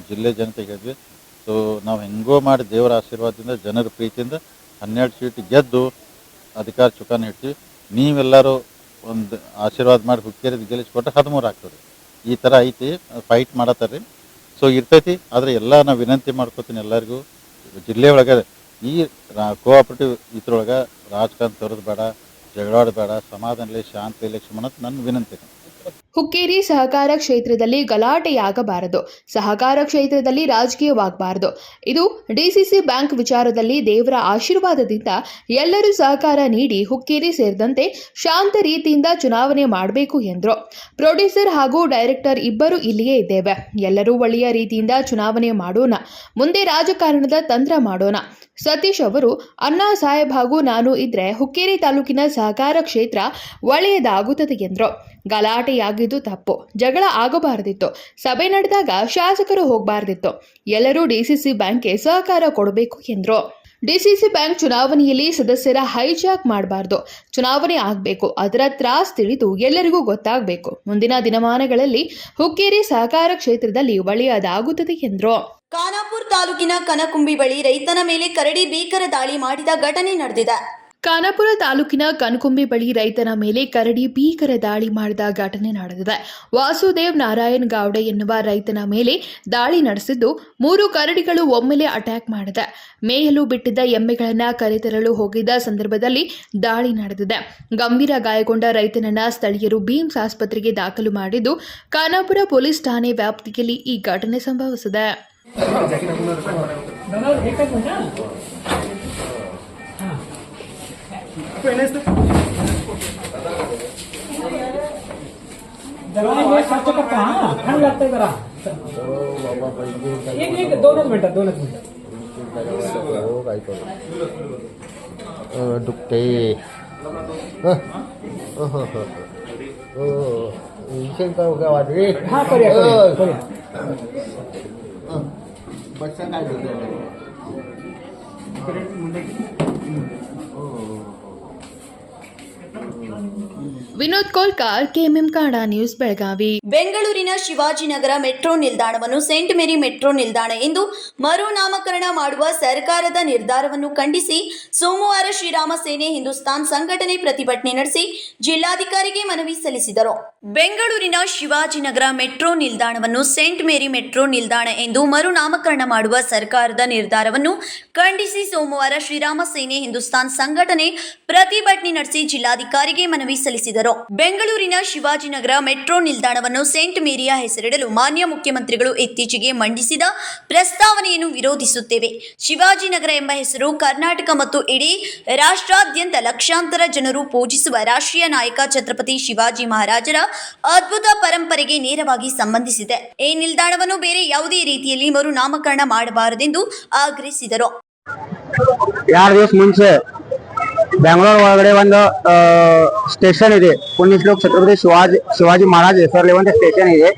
ಜಿಲ್ಲೆ ಜನತೆಗೆ ಹೇಳಿದ್ವಿ. ಸೊ ನಾವು ಹೆಂಗೋ ಮಾಡಿ ದೇವರ ಆಶೀರ್ವಾದದಿಂದ ಜನರ ಪ್ರೀತಿಯಿಂದ 12 ಸೀಟ್ ಗೆದ್ದು ಅಧಿಕಾರ ಚುಕ್ಕಾನ ಇಡ್ತೀವಿ. ನೀವೆಲ್ಲರೂ ಒಂದು ಆಶೀರ್ವಾದ ಮಾಡಿ ಹುಕ್ಕೇರಿದ ಗೆಲ್ಲಿಸ್ಕೊಟ್ರೆ 13 ಆಗ್ತದೆ. ಈ ಥರ ಐತಿ, ಫೈಟ್ ಮಾಡತ್ತಾರೆ ರೀ. ಸೊ ಇರ್ತೈತಿ. ಆದರೆ ಎಲ್ಲ ನಾವು ವಿನಂತಿ ಮಾಡ್ಕೋತೀನಿ ಎಲ್ಲರಿಗೂ, ಜಿಲ್ಲೆ ಒಳಗೆ ಈ ಕೋಆಪರೇಟಿವ್ ಇದ್ರೊಳಗೆ ರಾಜಕಾರಣ ತರೋದು ಬೇಡ, ಜಗಳಾಡೋದು ಬೇಡ, ಸಮಾಧಾನದಲ್ಲಿ ಶಾಂತಿ ಎಲೆಕ್ಷನ್ ಅನ್ನೋದು ನನ್ನ ವಿನಂತಿ. ಹುಕ್ಕೇರಿ ಸಹಕಾರ ಕ್ಷೇತ್ರದಲ್ಲಿ ಗಲಾಟೆಯಾಗಬಾರದು, ಸಹಕಾರ ಕ್ಷೇತ್ರದಲ್ಲಿ ರಾಜಕೀಯವಾಗಬಾರದು. ಇದು ಡಿಸಿಸಿ ಬ್ಯಾಂಕ್ ವಿಚಾರದಲ್ಲಿ ದೇವರ ಆಶೀರ್ವಾದದಿಂದ ಎಲ್ಲರೂ ಸಹಕಾರ ನೀಡಿ ಹುಕ್ಕೇರಿ ಸೇರಿದಂತೆ ಶಾಂತ ರೀತಿಯಿಂದ ಚುನಾವಣೆ ಮಾಡಬೇಕು ಎಂದರು. ಪ್ರೊಡ್ಯೂಸರ್ ಹಾಗೂ ಡೈರೆಕ್ಟರ್ ಇಬ್ಬರು ಇಲ್ಲಿಯೇ ಇದ್ದೇವೆ. ಎಲ್ಲರೂ ಒಳ್ಳೆಯ ರೀತಿಯಿಂದ ಚುನಾವಣೆ ಮಾಡೋಣ, ಮುಂದೆ ರಾಜಕಾರಣದ ತಂತ್ರ ಮಾಡೋಣ. ಸತೀಶ್ ಅವರು, ಅಣ್ಣಾ ಸಾಹೇಬ್ ಹಾಗೂ ನಾನು ಇದ್ರೆ ಹುಕ್ಕೇರಿ ತಾಲೂಕಿನ ಸಹಕಾರ ಕ್ಷೇತ್ರ ಒಳ್ಳೆಯದಾಗುತ್ತದೆ ಎಂದರು. ಗಲಾಟೆಯಾಗಿದ್ದು ತಪ್ಪು, ಜಗಳ ಆಗಬಾರದಿತ್ತು. ಸಭೆ ನಡೆದಾಗ ಶಾಸಕರು ಹೋಗಬಾರದಿತ್ತು. ಎಲ್ಲರೂ ಡಿಸಿಸಿ ಬ್ಯಾಂಕ್ಗೆ ಸಹಕಾರ ಕೊಡಬೇಕು ಎಂದರು. ಡಿಸಿಸಿ ಬ್ಯಾಂಕ್ ಚುನಾವಣೆಯಲ್ಲಿ ಸದಸ್ಯರ ಹೈಜಾಕ್ ಮಾಡಬಾರ್ದು. ಚುನಾವಣೆ ಆಗಬೇಕು, ಅದರ ತ್ರಾಸ್ ತಿಳಿದು ಎಲ್ಲರಿಗೂ ಗೊತ್ತಾಗಬೇಕು. ಮುಂದಿನ ದಿನಮಾನಗಳಲ್ಲಿ ಹುಕ್ಕೇರಿ ಸಹಕಾರ ಕ್ಷೇತ್ರದಲ್ಲಿ ಒಳ್ಳೆಯದಾಗುತ್ತದೆ ಎಂದರು. ಖಾನಾಪುರ ತಾಲೂಕಿನ ಕನಕುಂಬಿ ಬಳಿ ರೈತನ ಮೇಲೆ ಕರಡಿ ಭೀಕರ ದಾಳಿ ಮಾಡಿದ ಘಟನೆ ನಡೆದಿದೆ. ಖಾನಾಪುರ ತಾಲೂಕಿನ ಕನಕುಂಬಿ ಬಳಿ ರೈತನ ಮೇಲೆ ಕರಡಿ ಭೀಕರ ದಾಳಿ ಮಾಡಿದ ಘಟನೆ ನಡೆದಿದೆ. ವಾಸುದೇವ್ ನಾರಾಯಣ್ ಗೌಡ ಎನ್ನುವ ರೈತನ ಮೇಲೆ ದಾಳಿ ನಡೆಸಿದ್ದು 3 ಕರಡಿಗಳು ಒಮ್ಮೆಲೆ ಅಟ್ಯಾಕ್ ಮಾಡಿದೆ. ಮೇಯಲು ಬಿಟ್ಟಿದ್ದ ಎಮ್ಮೆಗಳನ್ನು ಕರೆತರಲು ಹೋಗಿದ್ದ ಸಂದರ್ಭದಲ್ಲಿ ದಾಳಿ ನಡೆದಿದೆ. ಗಂಭೀರ ಗಾಯಗೊಂಡ ರೈತನನ್ನ ಸ್ಥಳೀಯರು ಬೀಮ್ಸ್ ಆಸ್ಪತ್ರೆಗೆ ದಾಖಲು ಮಾಡಿದ್ದು, ಖಾನಾಪುರ ಪೊಲೀಸ್ ಠಾಣೆ ವ್ಯಾಪ್ತಿಯಲ್ಲಿ ಈ ಘಟನೆ ಸಂಭವಿಸಿದೆ. दुखते बच्चा ವಿನೋದ್ ಕೋಲ್ಕಾರ್, ಕೆಎಂಎಂ ಕನ್ನಡ ನ್ಯೂಸ್, ಬೆಳಗಾವಿ. ಬೆಂಗಳೂರಿನ ಶಿವಾಜಿನಗರ ಮೆಟ್ರೋ ನಿಲ್ದಾಣವನ್ನು ಸೇಂಟ್ ಮೇರಿ ಮೆಟ್ರೋ ನಿಲ್ದಾಣ ಎಂದು ಮರುನಾಮಕರಣ ಮಾಡುವ ಸರ್ಕಾರದ ನಿರ್ಧಾರವನ್ನು ಖಂಡಿಸಿ ಸೋಮವಾರ ಶ್ರೀರಾಮ ಸೇನೆ ಹಿಂದೂಸ್ತಾನ್ ಸಂಘಟನೆ ಪ್ರತಿಭಟನೆ ನಡೆಸಿ ಜಿಲ್ಲಾಧಿಕಾರಿಗೆ ಮನವಿ ಸಲ್ಲಿಸಿದರು. ಬೆಂಗಳೂರಿನ ಶಿವಾಜಿನಗರ ಮೆಟ್ರೋ ನಿಲ್ದಾಣವನ್ನು ಸೇಂಟ್ ಮೇರಿ ಮೆಟ್ರೋ ನಿಲ್ದಾಣ ಎಂದು ಮರುನಾಮಕರಣ ಮಾಡುವ ಸರ್ಕಾರದ ನಿರ್ಧಾರವನ್ನು ಖಂಡಿಸಿ ಸೋಮವಾರ ಶ್ರೀರಾಮ ಸೇನೆ ಹಿಂದೂಸ್ತಾನ್ ಸಂಘಟನೆ ಪ್ರತಿಭಟನೆ ನಡೆಸಿ ಜಿಲ್ಲಾಧಿಕಾರಿಗೆ ಮನವಿ ಸಲ್ಲಿಸಿದರು. ಬೆಂಗಳೂರಿನ ಶಿವಾಜಿನಗರ ಮೆಟ್ರೋ ನಿಲ್ದಾಣವನ್ನು ಸೇಂಟ್ ಮೇರಿಯ ಹೆಸರಿಡಲು ಮಾನ್ಯ ಮುಖ್ಯಮಂತ್ರಿಗಳು ಇತ್ತೀಚೆಗೆ ಮಂಡಿಸಿದ ಪ್ರಸ್ತಾವನೆಯನ್ನು ವಿರೋಧಿಸುತ್ತೇವೆ. ಶಿವಾಜಿನಗರ ಎಂಬ ಹೆಸರು ಕರ್ನಾಟಕ ಮತ್ತು ಇಡೀ ರಾಷ್ಟ್ರಾದ್ಯಂತ ಲಕ್ಷಾಂತರ ಜನರು ಪೂಜಿಸುವ ರಾಷ್ಟ್ರೀಯ ನಾಯಕ ಛತ್ರಪತಿ ಶಿವಾಜಿ ಮಹಾರಾಜರ ಅದ್ಭುತ ಪರಂಪರೆಗೆ ನೇರವಾಗಿ ಸಂಬಂಧಿಸಿದೆ. ಈ ನಿಲ್ದಾಣವನ್ನು ಬೇರೆ ಯಾವುದೇ ರೀತಿಯಲ್ಲಿ ಮರುನಾಮಕರಣ ಮಾಡಬಾರದೆಂದು ಆಗ್ರಹಿಸಿದರು. 2 ದಿವಸ ಮುಂಚೆ ಬೆಂಗಳೂರು ಒಳಗಡೆ ಒಂದು ಸ್ಟೇಷನ್ ಇದೆ, ಪುಣ್ಯಶ್ಲೋಕ ಛತ್ರಪತಿ ಶಿವಾಜಿ ಮಹಾರಾಜ್ ಹೆಸರಲ್ಲಿ ಒಂದು ಸ್ಟೇಷನ್ ಇದೆ.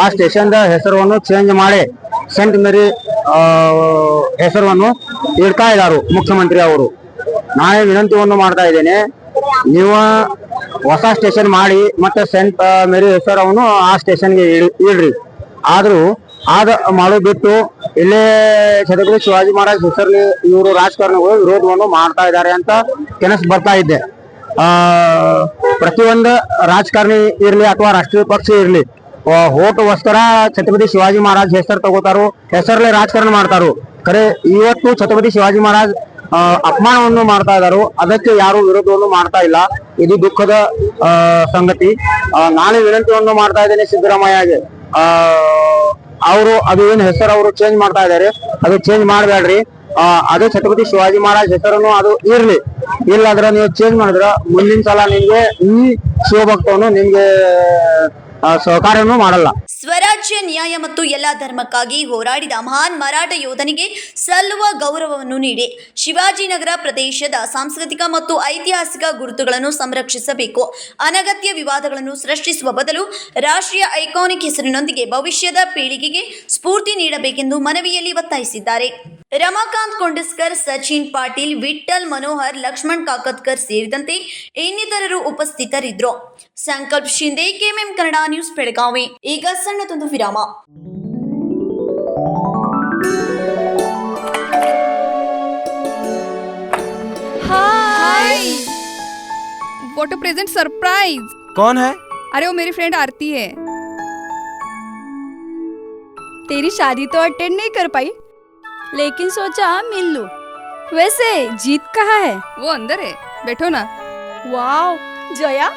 ಆ ಸ್ಟೇಷನ್ ಹೆಸರನ್ನು ಚೇಂಜ್ ಮಾಡಿ ಸೇಂಟ್ ಮೇರಿ ಹೆಸರನ್ನು ಇಡ್ತಾ ಇದ್ದಾರೆ ಮುಖ್ಯಮಂತ್ರಿ ಅವರು. ನಾನೇ ವಿನಂತಿಯನ್ನು ಮಾಡ್ತಾ ಇದ್ದೇನೆ, ನೀವು ಹೊಸ ಸ್ಟೇಷನ್ ಮಾಡಿ ಮತ್ತೆ ಸೇಂಟ್ ಮೇರಿ ಹೆಸರನ್ನು ಆ ಸ್ಟೇಷನ್ಗೆ ಇಡ್ರಿ. ಆದ್ರೂ ಮಾಡೋದು ಬಿಟ್ಟು ಇಲ್ಲೇ ಛತ್ರಪತಿ ಶಿವಾಜಿ ಮಹಾರಾಜ್ ಹೆಸರಲ್ಲಿ ಇವರು ರಾಜಕಾರಣಿಗಳು ವಿರೋಧವನ್ನು ಮಾಡ್ತಾ ಇದ್ದಾರೆ ಅಂತ ಕೆನಸ್ ಬರ್ತಾ ಇದ್ದೆ. ಪ್ರತಿಯೊಂದು ರಾಜಕಾರಣಿ ಇರ್ಲಿ ಅಥವಾ ರಾಷ್ಟ್ರೀಯ ಪಕ್ಷ ಇರ್ಲಿ, ಓಟುಗೋಸ್ಕರ ಛತ್ರಪತಿ ಶಿವಾಜಿ ಮಹಾರಾಜ್ ಹೆಸರು ತಗೋತಾರು, ಹೆಸರಲ್ಲೇ ರಾಜಕಾರಣ ಮಾಡ್ತಾರು. ಖರೆ ಇವತ್ತು ಛತ್ರಪತಿ ಶಿವಾಜಿ ಮಹಾರಾಜ್ ಅಪಮಾನವನ್ನು ಮಾಡ್ತಾ ಇದ್ದಾರೆ, ಅದಕ್ಕೆ ಯಾರು ವಿರೋಧವನ್ನು ಮಾಡ್ತಾ ಇಲ್ಲ. ಇದು ದುಃಖದ ಸಂಗತಿ. ನಾನೇ ವಿನಂತಿಯನ್ನು ಮಾಡ್ತಾ ಇದ್ದೇನೆ ಸಿದ್ದರಾಮಯ್ಯಗೆ, ಅವರು ಅದು ಏನು ಹೆಸರು ಅವರು ಚೇಂಜ್ ಮಾಡ್ತಾ ಇದ್ದಾರೆ, ಅದು ಚೇಂಜ್ ಮಾಡಬೇಡ್ರಿ. ಅದೇ ಛತ್ರಪತಿ ಶಿವಾಜಿ ಮಹಾರಾಜ್ ಹೆಸರನ್ನು ಅದು ಇರ್ಲಿ. ಇಲ್ಲಾಂದ್ರೆ ನೀವು ಚೇಂಜ್ ಮಾಡಿದ್ರ ಮುಂದಿನ ಸಲ ನಿಮ್ಗೆ ಈ ಶಿವಭಕ್ತವನ್ನು ನಿಮ್ಗೆ ಸಹಕಾರನೂ ಮಾಡಲ್ಲ. ಸ್ವರಾಜ್ಯ, ನ್ಯಾಯ ಮತ್ತು ಎಲ್ಲ ಧರ್ಮಕ್ಕಾಗಿ ಹೋರಾಡಿದ ಮಹಾನ್ ಮರಾಠ ಯೋಧನಿಗೆ ಸಲ್ಲುವ ಗೌರವವನ್ನು ನೀಡಿ ಶಿವಾಜಿನಗರ ಪ್ರದೇಶದ ಸಾಂಸ್ಕೃತಿಕ ಮತ್ತು ಐತಿಹಾಸಿಕ ಗುರುತುಗಳನ್ನು ಸಂರಕ್ಷಿಸಬೇಕು. ಅನಗತ್ಯ ವಿವಾದಗಳನ್ನು ಸೃಷ್ಟಿಸುವ ಬದಲು ರಾಷ್ಟ್ರೀಯ ಐಕಾನಿಕ್ ಹೆಸರಿನೊಂದಿಗೆ ಭವಿಷ್ಯದ ಪೀಳಿಗೆಗೆ ಸ್ಫೂರ್ತಿ ನೀಡಬೇಕೆಂದು ಮನವಿಯಲ್ಲಿ ಒತ್ತಾಯಿಸಿದ್ದಾರೆ. ರಮಾಕಾಂತ್ ಕೊಂಡಸ್ಕರ್, ಸಚಿನ್ ಪಾಟೀಲ್, ವಿಠ್ಠಲ್ ಮನೋಹರ್, ಲಕ್ಷ್ಮಣ್ ಕಾಕತ್ಕರ್ ಸೇರಿದಂತೆ ಇನ್ನಿತರರು ಉಪಸ್ಥಿತರಿದ್ದರು. ಸಂಕಲ್ಪ ಶಿಂದೆ, ಕೆಎಂಎಂ ಕನ್ನಡ ನ್ಯೂಸ್, ಬೆಳಗಾವಿ. ಈಗ ಸಣ್ಣದೊಂದು ವಿರಾಮ. हाय, व्हाट अ प्रेजेंट सरप्राइज। कौन है? अरे वो मेरी फ्रेंड आरती है। तेरी शादी तो अटेंड नहीं कर पाई, लेकिन सोचा मिल लूं। वैसे जीत कहाँ है? वो अंदर है, बैठो ना। वाव जया,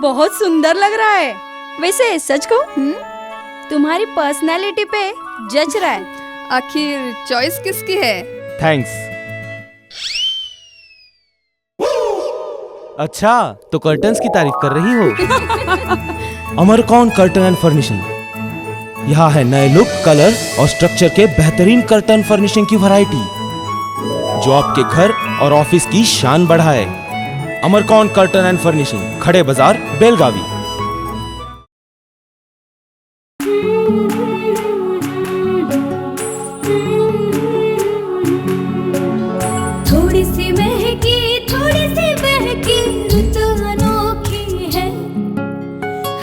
बहुत सुंदर लग रहा है। वैसे सच कहूं, तुम्हारी पर्सनालिटी पे जज रहा है। आखिर चॉइस किसकी है? थैंक्स। अच्छा, तो कर्टन्स की तारीफ कर रही हो? अमरकौन कर्टन एंड फर्निशिंग, यहाँ है नए लुक, कलर और स्ट्रक्चर के बेहतरीन कर्टन फर्निशिंग की वैरायटी जो आपके घर और ऑफिस की शान बढ़ाए। अमरकौन कर्टन एंड फर्निशिंग, खड़े बाजार, बेलगावी। थोड़ी सी महकी, थोड़ी सी बहकी, रुत अनोखी है।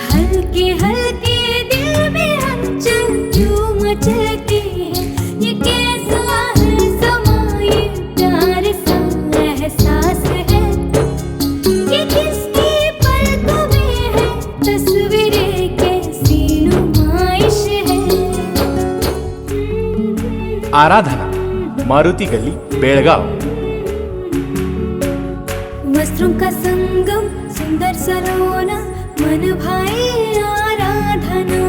हल्के हल्के दिल में हलचल जो मचलती है। ये कैसा है समा, ये प्यार सा एहसास है। ये किसकी पलकों में है, तस्वीरें कैसी नुमाइश है। आराधना, मारुति गली, बेलगाव। वस्त्रों का संगम, सुंदर सलोना, मन भाई आराधना।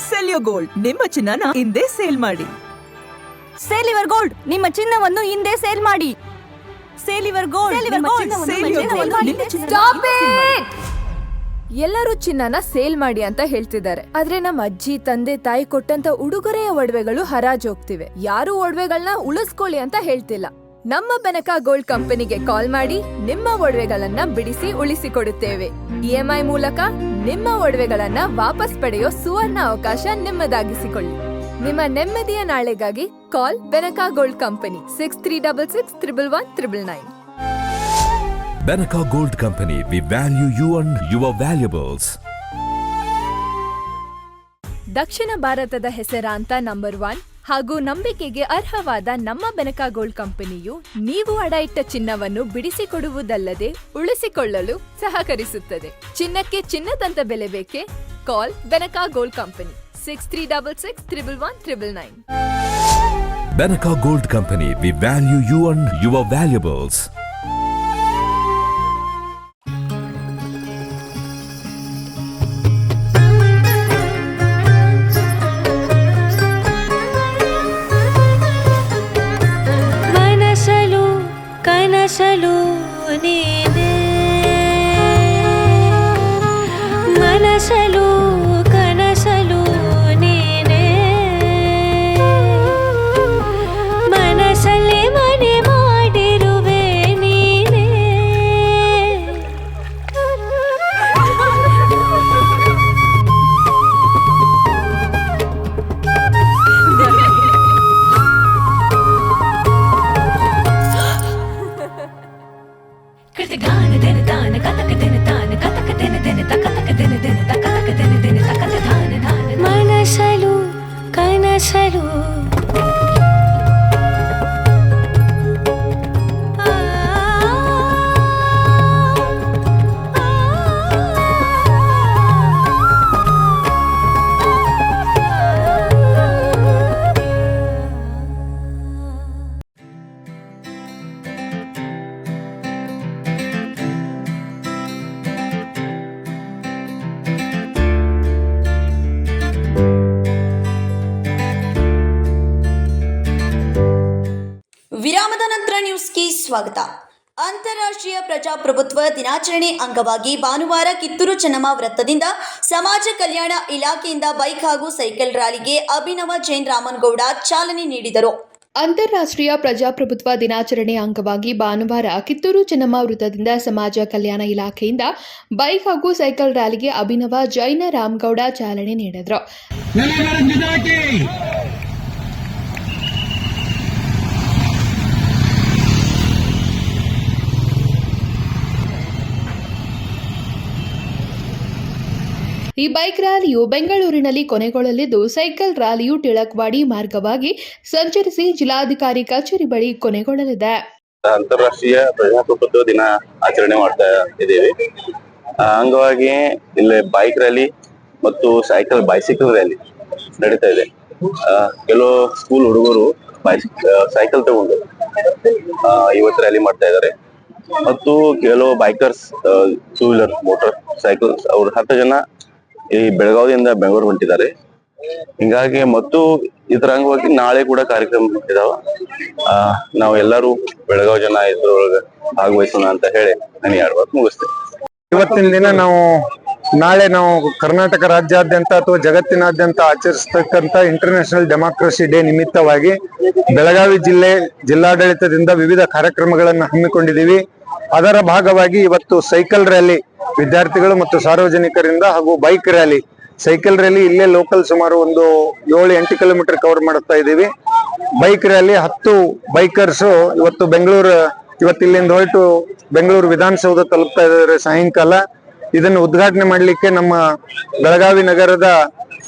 ಸೆಲ್ಯೋ ಗೋಲ್ಡ್, ನಿಮ್ಮ ಚಿನ್ನನ ಹಿಂದೆ ಸೇಲ್ ಮಾಡಿ. ಸೇಲಿವರ್ ಗೋಲ್ಡ್, ನಿಮ್ಮ ಚಿನ್ನವನ್ನು ಹಿಂದೆ ಸೇಲ್ ಮಾಡಿ. ಸೇಲಿವರ್ ಗೋಲ್ಡ್, ನಿಮ್ಮ ಎಲ್ಲರೂ ಚಿನ್ನನ ಸೇಲ್ ಮಾಡಿ ಅಂತ ಹೇಳ್ತಿದ್ದಾರೆ, ಆದ್ರೆ ನಮ್ಮ ಅಜ್ಜಿ ತಂದೆ ತಾಯಿ ಕೊಟ್ಟಂತ ಉಡುಗೊರೆಯ ಒಡವೆಗಳು ಹರಾಜ್ ಹೋಗ್ತಿವೆ. ಯಾರು ಒಡವೆಗಳನ್ನ ಉಳಿಸ್ಕೊಳ್ಳಿ ಅಂತ ಹೇಳ್ತಿಲ್ಲ. ನಮ್ಮ ಬೆನಕ ಗೋಲ್ಡ್ ಕಂಪನಿಗೆ ಕಾಲ್ ಮಾಡಿ ನಿಮ್ಮ ಒಡವೆಗಳನ್ನ ಬಿಡಿಸಿ ಉಳಿಸಿಕೊಡುತ್ತೇವೆ. EMI ಮೂಲಕ ನಿಮ್ಮ ಒಡವೆಗಳನ್ನ ವಾಪಸ್ ಪಡೆಯೋ ಸುವರ್ಣ ಅವಕಾಶ ನಿಮ್ಮದಾಗಿಸಿಕೊಳ್ಳಿ. ನಿಮ್ಮ ನೆಮ್ಮದಿಯ ನಾಳೆಗಾಗಿ call Benaka gold company 6366 Benaka Gold Company, we value you and your valuables. ದಕ್ಷಿಣ ಭಾರತದ ಹೆಸರಾಂತ ನಂಬರ್ 1 ಹಾಗೂ ನಂಬಿಕೆಗೆ ಅರ್ಹವಾದ ನಮ್ಮ ಬೆನಕ ಗೋಲ್ಡ್ ಕಂಪನಿಯು ನೀವು ಅಡ ಇಟ್ಟ ಚಿನ್ನವನ್ನು ಬಿಡಿಸಿಕೊಡುವುದಲ್ಲದೆ ಉಳಿಸಿಕೊಳ್ಳಲು ಸಹಕರಿಸುತ್ತದೆ. ಚಿನ್ನಕ್ಕೆ ಚಿನ್ನದಂತ ಬೆಲೆ ಬೇಕೆ? Call Benaka gold company 6366 Benaka Gold Company, we value you and your valuables. ಕನಸಲು ನೀನೆ, ಮನಸಲು ಕನಸಲು ನೀನೆ, ಮನಸಲ್ಲೇ ಮನೆ ಮಾಡಿರುವೆ ನೀನೆ. ಮನಸಲು ಕನಸಲು ವಿರಾಮದ ನಂತರ ನ್ಯೂಸ್ಗೆ ಸ್ವಾಗತ. ಅಂತಾರಾಷ್ಟ್ರೀಯ ಪ್ರಜಾಪ್ರಭುತ್ವ ದಿನಾಚರಣೆ ಅಂಗವಾಗಿ ಭಾನುವಾರ ಕಿತ್ತೂರು ಚೆನ್ನಮ್ಮ ವೃತ್ತದಿಂದ ಸಮಾಜ ಕಲ್ಯಾಣ ಇಲಾಖೆಯಿಂದ ಬೈಕ್ ಹಾಗೂ ಸೈಕಲ್ ರ್ಯಾಲಿಗೆ ಅಭಿನವ ಜೈನ್ ರಾಮನಗೌಡ ಚಾಲನೆ ನೀಡಿದರು. ಅಂತಾರಾಷ್ಟ್ರೀಯ ಪ್ರಜಾಪ್ರಭುತ್ವ ದಿನಾಚರಣೆ ಅಂಗವಾಗಿ ಭಾನುವಾರ ಕಿತ್ತೂರು ಚೆನ್ನಮ್ಮ ವೃತ್ತದಿಂದ ಸಮಾಜ ಕಲ್ಯಾಣ ಇಲಾಖೆಯಿಂದ ಬೈಕ್ ಹಾಗೂ ಸೈಕಲ್ ರ್ಯಾಲಿಗೆ ಅಭಿನವ ಜೈನ ರಾಮಗೌಡ ಚಾಲನೆ ನೀಡಿದರು. ಈ ಬೈಕ್ ರ್ಯಾಲಿಯು ಬೆಂಗಳೂರಿನಲ್ಲಿ ಕೊನೆಗೊಳ್ಳಲಿದ್ದು, ಸೈಕಲ್ ರ್ಯಾಲಿಯು ಟಿಳಕ್ವಾಡಿ ಮಾರ್ಗವಾಗಿ ಸಂಚರಿಸಿ ಜಿಲ್ಲಾಧಿಕಾರಿ ಕಚೇರಿ ಬಳಿ ಕೊನೆಗೊಳ್ಳಲಿದೆ. ಅಂತಾರಾಷ್ಟ್ರೀಯ ಪ್ರಜಾಪ್ರಭುತ್ವ ದಿನ ಆಚರಣೆ ಮಾಡ್ತಾ ಇದ್ದೇವೆ. ಅಂಗವಾಗಿ ಇಲ್ಲಿ ಬೈಕ್ ರ್ಯಾಲಿ ಮತ್ತು ಬೈಸಿಕಲ್ ರ್ಯಾಲಿ ನಡೀತಾ ಇದೆ. ಕೆಲವು ಸ್ಕೂಲ್ ಹುಡುಗರು ಸೈಕಲ್ ತಗೊಂಡು ಇವತ್ತು ರ್ಯಾಲಿ ಮಾಡ್ತಾ ಇದ್ದಾರೆ. ಮತ್ತು ಕೆಲವು bikers, two wheeler, motor cycles ಅವ್ರು 10 ಜನ ಈ ಬೆಳಗಾವಿಯಿಂದ ಬೆಂಗಳೂರು ಹೊಂಟಿದ್ದಾರೆ. ಹಿಂಗಾಗಿ ಮತ್ತು ಇದರ ಅಂಗವಾಗಿ ನಾಳೆ ಕೂಡ ಕಾರ್ಯಕ್ರಮ ಇದಾವ. ನಾವು ಎಲ್ಲರೂ ಬೆಳಗಾವಿ ಜನ ಇದ್ರೊಳಗೆ ಭಾಗವಹಿಸೋಣ ಅಂತ ಹೇಳಿ ನಾನು 2 ಮಾತು ಮುಗಿಸ್ತೇನೆ. ಇವತ್ತಿನ ದಿನ ನಾಳೆ ನಾವು ಕರ್ನಾಟಕ ರಾಜ್ಯಾದ್ಯಂತ ಅಥವಾ ಜಗತ್ತಿನಾದ್ಯಂತ ಆಚರಿಸತಕ್ಕಂತ ಇಂಟರ್ನ್ಯಾಷನಲ್ ಡೆಮಾಕ್ರಸಿ ಡೇ ನಿಮಿತ್ತವಾಗಿ ಬೆಳಗಾವಿ ಜಿಲ್ಲಾಡಳಿತದಿಂದ ವಿವಿಧ ಕಾರ್ಯಕ್ರಮಗಳನ್ನು ಹಮ್ಮಿಕೊಂಡಿದ್ದೀವಿ. ಅದರ ಭಾಗವಾಗಿ ಇವತ್ತು ಸೈಕಲ್ ರ್ಯಾಲಿ ವಿದ್ಯಾರ್ಥಿಗಳು ಮತ್ತು ಸಾರ್ವಜನಿಕರಿಂದ ಹಾಗೂ ಬೈಕ್ ರ್ಯಾಲಿ, ಸೈಕಲ್ ರ್ಯಾಲಿ ಇಲ್ಲೇ ಲೋಕಲ್ ಸುಮಾರು ಒಂದು 7-8 ಕಿಲೋಮೀಟರ್ ಕವರ್ ಮಾಡ್ತಾ ಇದ್ದೀವಿ. ಬೈಕ್ ರ್ಯಾಲಿ 10 ಬೈಕರ್ಸ್ ಇವತ್ತು ಇಲ್ಲಿಂದ ಹೊರಟು ಬೆಂಗಳೂರು ವಿಧಾನಸೌಧ ತಲುಪ್ತಾ ಇದ್ದಾರೆ ಸಾಯಂಕಾಲ. ಇದನ್ನು ಉದ್ಘಾಟನೆ ಮಾಡಲಿಕ್ಕೆ ನಮ್ಮ ಬೆಳಗಾವಿ ನಗರದ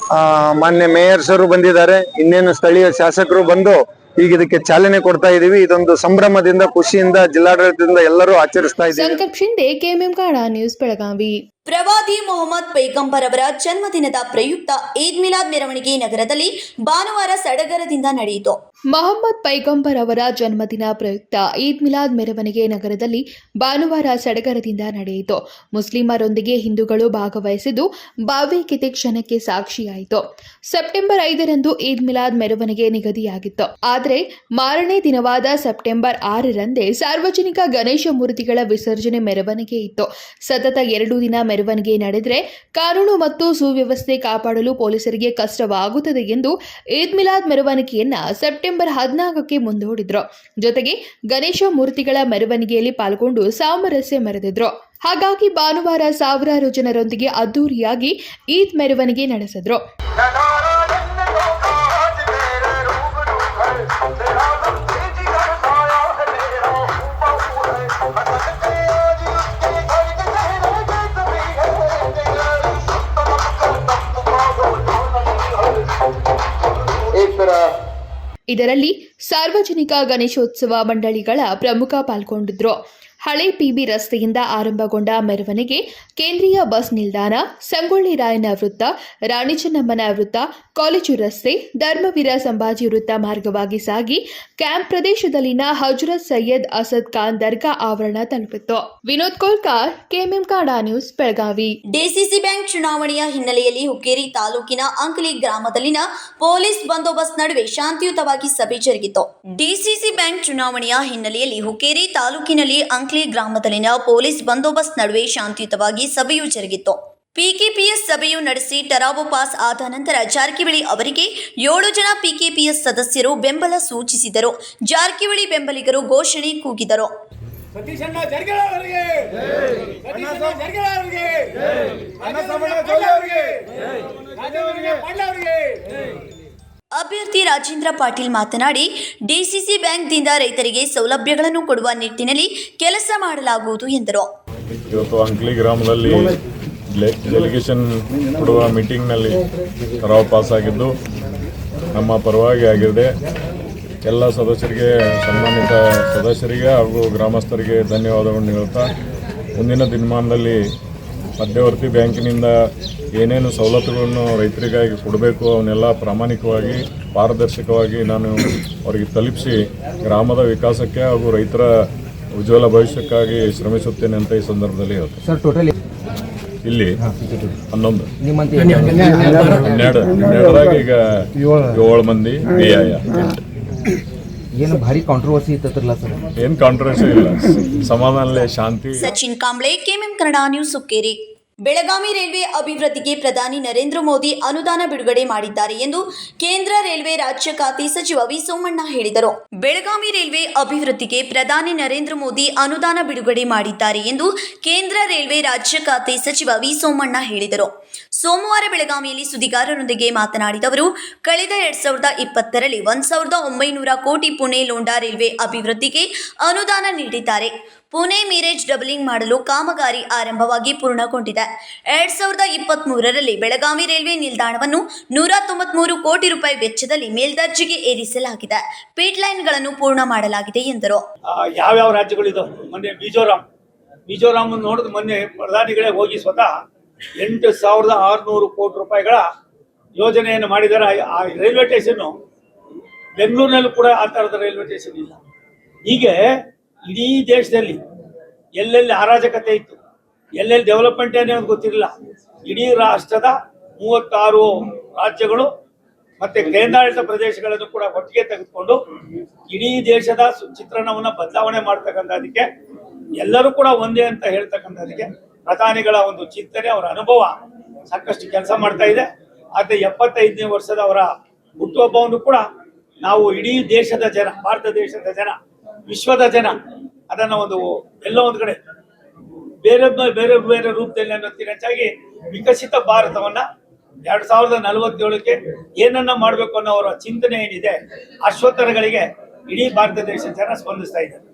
ಮಾನ್ಯ ಮೇಯರ್ಸರು ಬಂದಿದ್ದಾರೆ. ಇನ್ನೇನು ಸ್ಥಳೀಯ ಶಾಸಕರು ಬಂದು ಈಗ ಇದಕ್ಕೆ ಚಾಲನೆ ಕೊಡ್ತಾ ಇದೀವಿ. ಇದೊಂದು ಸಂಭ್ರಮದಿಂದ, ಖುಷಿಯಿಂದ ಜಿಲ್ಲಾಡಳಿತದಿಂದ ಎಲ್ಲರೂ ಆಚರಿಸ್ತಾ ಇದ್ದೀವಿ. ಸಂಕಲ್ಪ ಶಿಂದೆ, ಕೆಎಂಎಂ ಕನ್ನಡ ನ್ಯೂಸ್, ಬೆಳಗಾವಿ. ಪ್ರವಾದಿ ಮೊಹಮ್ಮದ್ ಪೈಗಂಬರ್ ಅವರ ಜನ್ಮದಿನದ ಪ್ರಯುಕ್ತ ಈದ್ ಮಿಲಾದ್ ಮೆರವಣಿಗೆ ನಗರದಲ್ಲಿ ಭಾನುವಾರ ಸಡಗರದಿಂದ ನಡೆಯಿತು. ಮೊಹಮ್ಮದ್ ಪೈಗಂಬರ್ ಅವರ ಜನ್ಮದಿನ ಪ್ರಯುಕ್ತ ಈದ್ ಮಿಲಾದ್ ಮೆರವಣಿಗೆ ನಗರದಲ್ಲಿ ಭಾನುವಾರ ಸಡಗರದಿಂದ ನಡೆಯಿತು. ಮುಸ್ಲಿಮರೊಂದಿಗೆ ಹಿಂದೂಗಳು ಭಾಗವಹಿಸಿದ್ದು ಭಾವೈಕ್ಯತೆ ಕ್ಷಣಕ್ಕೆ ಸಾಕ್ಷಿಯಾಯಿತು. ಸೆಪ್ಟೆಂಬರ್ 5ರಂದು ಈದ್ ಮಿಲಾದ್ ಮೆರವಣಿಗೆ ನಿಗದಿಯಾಗಿತ್ತು. ಆದರೆ ಮಾರನೇ ದಿನವಾದ ಸೆಪ್ಟೆಂಬರ್ 6ರಂದೇ ಸಾರ್ವಜನಿಕ ಗಣೇಶ ಮೂರ್ತಿಗಳ ವಿಸರ್ಜನೆ ಮೆರವಣಿಗೆ ಇತ್ತು. ಸತತ 2 ದಿನ ಮೆರವಣಿಗೆ ನಡೆದರೆ ಕಾನೂನು ಮತ್ತು ಸುವ್ಯವಸ್ಥೆ ಕಾಪಾಡಲು ಪೊಲೀಸರಿಗೆ ಕಷ್ಟವಾಗುತ್ತದೆ ಎಂದು ಈದ್ ಮಿಲಾದ್ ಮೆರವಣಿಗೆಯನ್ನ ಸೆಪ್ಟೆಂಬರ್ 14ಕ್ಕೆ ಮುಂದೂಡಿದ್ರು. ಜೊತೆಗೆ ಗಣೇಶ ಮೂರ್ತಿಗಳ ಮೆರವಣಿಗೆಯಲ್ಲಿ ಪಾಲ್ಗೊಂಡು ಸಾಮರಸ್ಯ ಮೆರೆದಿದ್ರು. ಹಾಗಾಗಿ ಭಾನುವಾರ ಸಾವಿರಾರು ಜನರೊಂದಿಗೆ ಅದ್ದೂರಿಯಾಗಿ ಈದ್ ಮೆರವಣಿಗೆ ನಡೆಸಿದ್ರು. ಇದರಲ್ಲಿ ಸಾರ್ವಜನಿಕ ಗಣೇಶೋತ್ಸವ ಮಂಡಳಿಗಳ ಪ್ರಮುಖ ಪಾಲ್ಗೊಂಡಿದ್ರು. ಹಳೆ ಪಿಬಿ ರಸ್ತೆಯಿಂದ ಆರಂಭಗೊಂಡ ಮೆರವಣಿಗೆ ಕೇಂದ್ರೀಯ ಬಸ್ ನಿಲ್ದಾಣ, ಸಂಗೊಳ್ಳಿ ರಾಯಣ್ಣ ವೃತ್ತ, ರಾಣಿ ಚೆನ್ನಮ್ಮನ ವೃತ್ತ, ಕಾಲೇಜು ರಸ್ತೆ, ಧರ್ಮವೀರ ಸಂಭಾಜಿ ವೃತ್ತ ಮಾರ್ಗವಾಗಿ ಸಾಗಿ ಕ್ಯಾಂಪ್ ಪ್ರದೇಶದಲ್ಲಿನ ಹಜರತ್ ಸೈಯದ್ ಅಸದ್ ಖಾನ್ ದರ್ಗಾ ಆವರಣ ತಲುಪಿತ್ತು. Vinod Kolkar, KMM Kannada news, Belagavi. DCC bank ಚುನಾವಣೆಯ ಹಿನ್ನೆಲೆಯಲ್ಲಿ ಹುಕ್ಕೇರಿ ತಾಲೂಕಿನ ಅಂಕ್ಲಿ ಗ್ರಾಮದಲ್ಲಿನ ಪೊಲೀಸ್ ಬಂದೋಬಸ್ತ್ ನಡುವೆ ಶಾಂತಿಯುತವಾಗಿ ಸಭೆ ಜರುಗಿತು. ಡಿಸಿಸಿ ಬ್ಯಾಂಕ್ ಚುನಾವಣೆಯ ಹಿನ್ನೆಲೆಯಲ್ಲಿ ಹುಕ್ಕೇರಿ ತಾಲೂಕಿನಲ್ಲಿ ಅಂಕ್ಲಿ ಗ್ರಾಮದಲ್ಲಿನ ಪೊಲೀಸ್ ಬಂದೋಬಸ್ತ್ ನಡುವೆ ಶಾಂತಿಯುತವಾಗಿ ಸಭೆಯು ಜರುಗಿತು. ಪಿಕೆಪಿಎಸ್ ಸಭೆಯು ನಡೆಸಿ ಟರಾವು ಪಾಸ್ ಆದ ನಂತರ ಜಾರಕಿಹೊಳಿ ಅವರಿಗೆ 7 ಜನ ಪಿಕೆಪಿಎಸ್ ಸದಸ್ಯರು ಬೆಂಬಲ ಸೂಚಿಸಿದರು. ಜಾರಕಿಹೊಳಿ ಬೆಂಬಲಿಗರು ಘೋಷಣೆ ಕೂಗಿದರು. ಅಭ್ಯರ್ಥಿ ರಾಜೇಂದ್ರ ಪಾಟೀಲ್ ಮಾತನಾಡಿ, ಡಿಸಿಸಿ ಬ್ಯಾಂಕ್ದಿಂದ ರೈತರಿಗೆ ಸೌಲಭ್ಯಗಳನ್ನು ಕೊಡುವ ನಿಟ್ಟಿನಲ್ಲಿ ಕೆಲಸ ಮಾಡಲಾಗುವುದು ಎಂದರು. ಇವತ್ತು ಅಂಕ್ಲಿ ಗ್ರಾಮದಲ್ಲಿ ಡೆಲಿಗೇಷನ್ ಕೊಡುವ ಮೀಟಿಂಗ್ನಲ್ಲಿ ರಾವ್ ಪಾಸ್ ಆಗಿದ್ದು ನಮ್ಮ ಪರವಾಗಿ ಆಗಿದೆ. ಎಲ್ಲ ಸದಸ್ಯರಿಗೆ, ಸನ್ಮಾನಿತ ಸದಸ್ಯರಿಗೆ ಹಾಗೂ ಗ್ರಾಮಸ್ಥರಿಗೆ ಧನ್ಯವಾದಗಳನ್ನು ಹೇಳ್ತಾ, ಮುಂದಿನ ದಿನಮಾನದಲ್ಲಿ ಮಧ್ಯವರ್ತಿ ಬ್ಯಾಂಕಿನಿಂದ ಏನೇನು ಸವಲತ್ತುಗಳನ್ನು ರೈತರಿಗಾಗಿ ಕೊಡಬೇಕು ಅವನ್ನೆಲ್ಲ ಪ್ರಾಮಾಣಿಕವಾಗಿ, ಪಾರದರ್ಶಕವಾಗಿ ನಾನು ಅವರಿಗೆ ತಲುಪಿಸಿ ಗ್ರಾಮದ ವಿಕಾಸಕ್ಕೆ ಹಾಗೂ ರೈತರ ಉಜ್ವಲ ಭವಿಷ್ಯಕ್ಕಾಗಿ ಶ್ರಮಿಸುತ್ತೇನೆ ಅಂತ ಈ ಸಂದರ್ಭದಲ್ಲಿ ಹೇಳ್ತೇನೆ. ಸರ್, ಟೋಟಲ್ ಇಲ್ಲಿ 11 12 ಈಗ 7 ಮಂದಿ BIA. ಏನು ಭಾರಿ ಕಾಂಟ್ರವರ್ಸಿ ಇತ್ತಲ್ಲ ಸರ್? ಏನು ಕಾಂಟ್ರವರ್ಸಿ ಇಲ್ಲ, ಸಮಾಧಾನಲೇ ಶಾಂತಿ. Sachin Kamble, KMM Kannada news, Hukkeri. Belagavi railway ಅಭಿವೃದ್ಧಿಗೆ ಪ್ರಧಾನಿ ನರೇಂದ್ರ ಮೋದಿ ಅನುದಾನ ಬಿಡುಗಡೆ ಮಾಡಿದ್ದಾರೆ ಎಂದು ಕೇಂದ್ರ ರೈಲ್ವೆ ರಾಜ್ಯ ಖಾತೆ ಸಚಿವ ವಿ ಸೋಮಣ್ಣ ಹೇಳಿದರು. ಬೆಳಗಾವಿ ರೈಲ್ವೆ ಅಭಿವೃದ್ಧಿಗೆ ಪ್ರಧಾನಿ ನರೇಂದ್ರ ಮೋದಿ ಅನುದಾನ ಬಿಡುಗಡೆ ಮಾಡಿದ್ದಾರೆ ಎಂದು ಕೇಂದ್ರ ರೈಲ್ವೆ ರಾಜ್ಯ ಖಾತೆ ಸಚಿವ ವಿ ಸೋಮಣ್ಣ ಹೇಳಿದರು. ಸೋಮವಾರ ಬೆಳಗಾವಿಯಲ್ಲಿ ಸುದ್ದಿಗಾರರೊಂದಿಗೆ ಮಾತನಾಡಿದ ಅವರು, ಕಳೆದ 2020ರಲ್ಲಿ 1900 ಕೋಟಿ ಪುಣೆ ಲೋಂಡಾ ರೈಲ್ವೆ ಅಭಿವೃದ್ಧಿಗೆ ಅನುದಾನ ನೀಡಿದ್ದಾರೆ. ಪುಣೆ ಮೀರೇಜ್ ಡಬಲಿಂಗ್ ಮಾಡಲು ಕಾಮಗಾರಿ ಆರಂಭವಾಗಿ ಪೂರ್ಣಗೊಂಡಿದೆ. 2023ರಲ್ಲಿ ಬೆಳಗಾವಿ ರೈಲ್ವೆ ನಿಲ್ದಾಣವನ್ನು 193 ಕೋಟಿ ರೂಪಾಯಿ ವೆಚ್ಚದಲ್ಲಿ ಮೇಲ್ದರ್ಜೆಗೆ ಏರಿಸಲಾಗಿದೆ. ಪೀಟ್ ಲೈನ್ಗಳನ್ನು ಪೂರ್ಣ ಮಾಡಲಾಗಿದೆ ಎಂದರು. ಯಾವ್ಯಾವ ರಾಜ್ಯಗಳಿದೆ? ಮೊನ್ನೆ ಮಿಜೋರಾಂ ನೋಡಿದ ಮೊನ್ನೆ ಪ್ರಧಾನಿಗಳೇ ಹೋಗಿ ಸ್ವತಃ 8,600 ಕೋಟಿ ರೂಪಾಯಿಗಳ ಯೋಜನೆಯನ್ನು ಮಾಡಿದ್ದಾರೆ. ಆ ರೈಲ್ವೆ ಸ್ಟೇಷನ್ನು ಬೆಂಗಳೂರಿನಲ್ಲೂ ಕೂಡ ಆ ಥರದ ರೈಲ್ವೆ ಸ್ಟೇಷನ್ ಇಲ್ಲ. ಹೀಗೆ ಇಡೀ ದೇಶದಲ್ಲಿ ಎಲ್ಲೆಲ್ಲಿ ಅರಾಜಕತೆ ಇತ್ತು, ಎಲ್ಲೆಲ್ಲಿ ಡೆವಲಪ್ಮೆಂಟ್ ಏನೇ ಅಂತ ಗೊತ್ತಿರಲಿಲ್ಲ. ಇಡೀ ರಾಷ್ಟ್ರದ 36 ರಾಜ್ಯಗಳು ಮತ್ತೆ ಕೇಂದ್ರಾಡಳಿತ ಪ್ರದೇಶಗಳನ್ನು ಕೂಡ ಒಟ್ಟಿಗೆ ತೆಗೆದುಕೊಂಡು ಇಡೀ ದೇಶದ ಚಿತ್ರಣವನ್ನ ಬದಲಾವಣೆ ಮಾಡ್ತಕ್ಕಂಥದಕ್ಕೆ ಎಲ್ಲರೂ ಕೂಡ ಒಂದೇ ಅಂತ ಹೇಳ್ತಕ್ಕಂಥದಕ್ಕೆ ಪ್ರಧಾನಿಗಳ ಒಂದು ಚಿಂತನೆ, ಅವರ ಅನುಭವ ಸಾಕಷ್ಟು ಕೆಲಸ ಮಾಡ್ತಾ ಇದೆ. ಆದರೆ 75ನೇ ವರ್ಷದ ಅವರ ಹುಟ್ಟುಹಬ್ಬವನ್ನು ಕೂಡ ನಾವು ಇಡೀ ದೇಶದ ಜನ, ಭಾರತ ದೇಶದ ಜನ, ವಿಶ್ವದ ಜನ ಅದನ್ನ ಎಲ್ಲೋ ಒಂದು ಕಡೆ ಬೇರೆ ಬೇರೆ ಬೇರೆ ರೂಪದಲ್ಲಿ ಅನ್ನೋದಕ್ಕಿಂತ ಹೆಚ್ಚಾಗಿ ವಿಕಸಿತ ಭಾರತವನ್ನ 2047ಕ್ಕೆ ಏನನ್ನ ಮಾಡಬೇಕು ಅನ್ನೋ ಅವರ ಚಿಂತನೆ ಏನಿದೆ, ಅಶ್ವತ್ತರಗಳಿಗೆ ಇಡೀ ಭಾರತ ದೇಶದ ಜನ ಸ್ಪಂದಿಸ್ತಾ ಇದ್ದಾರೆ.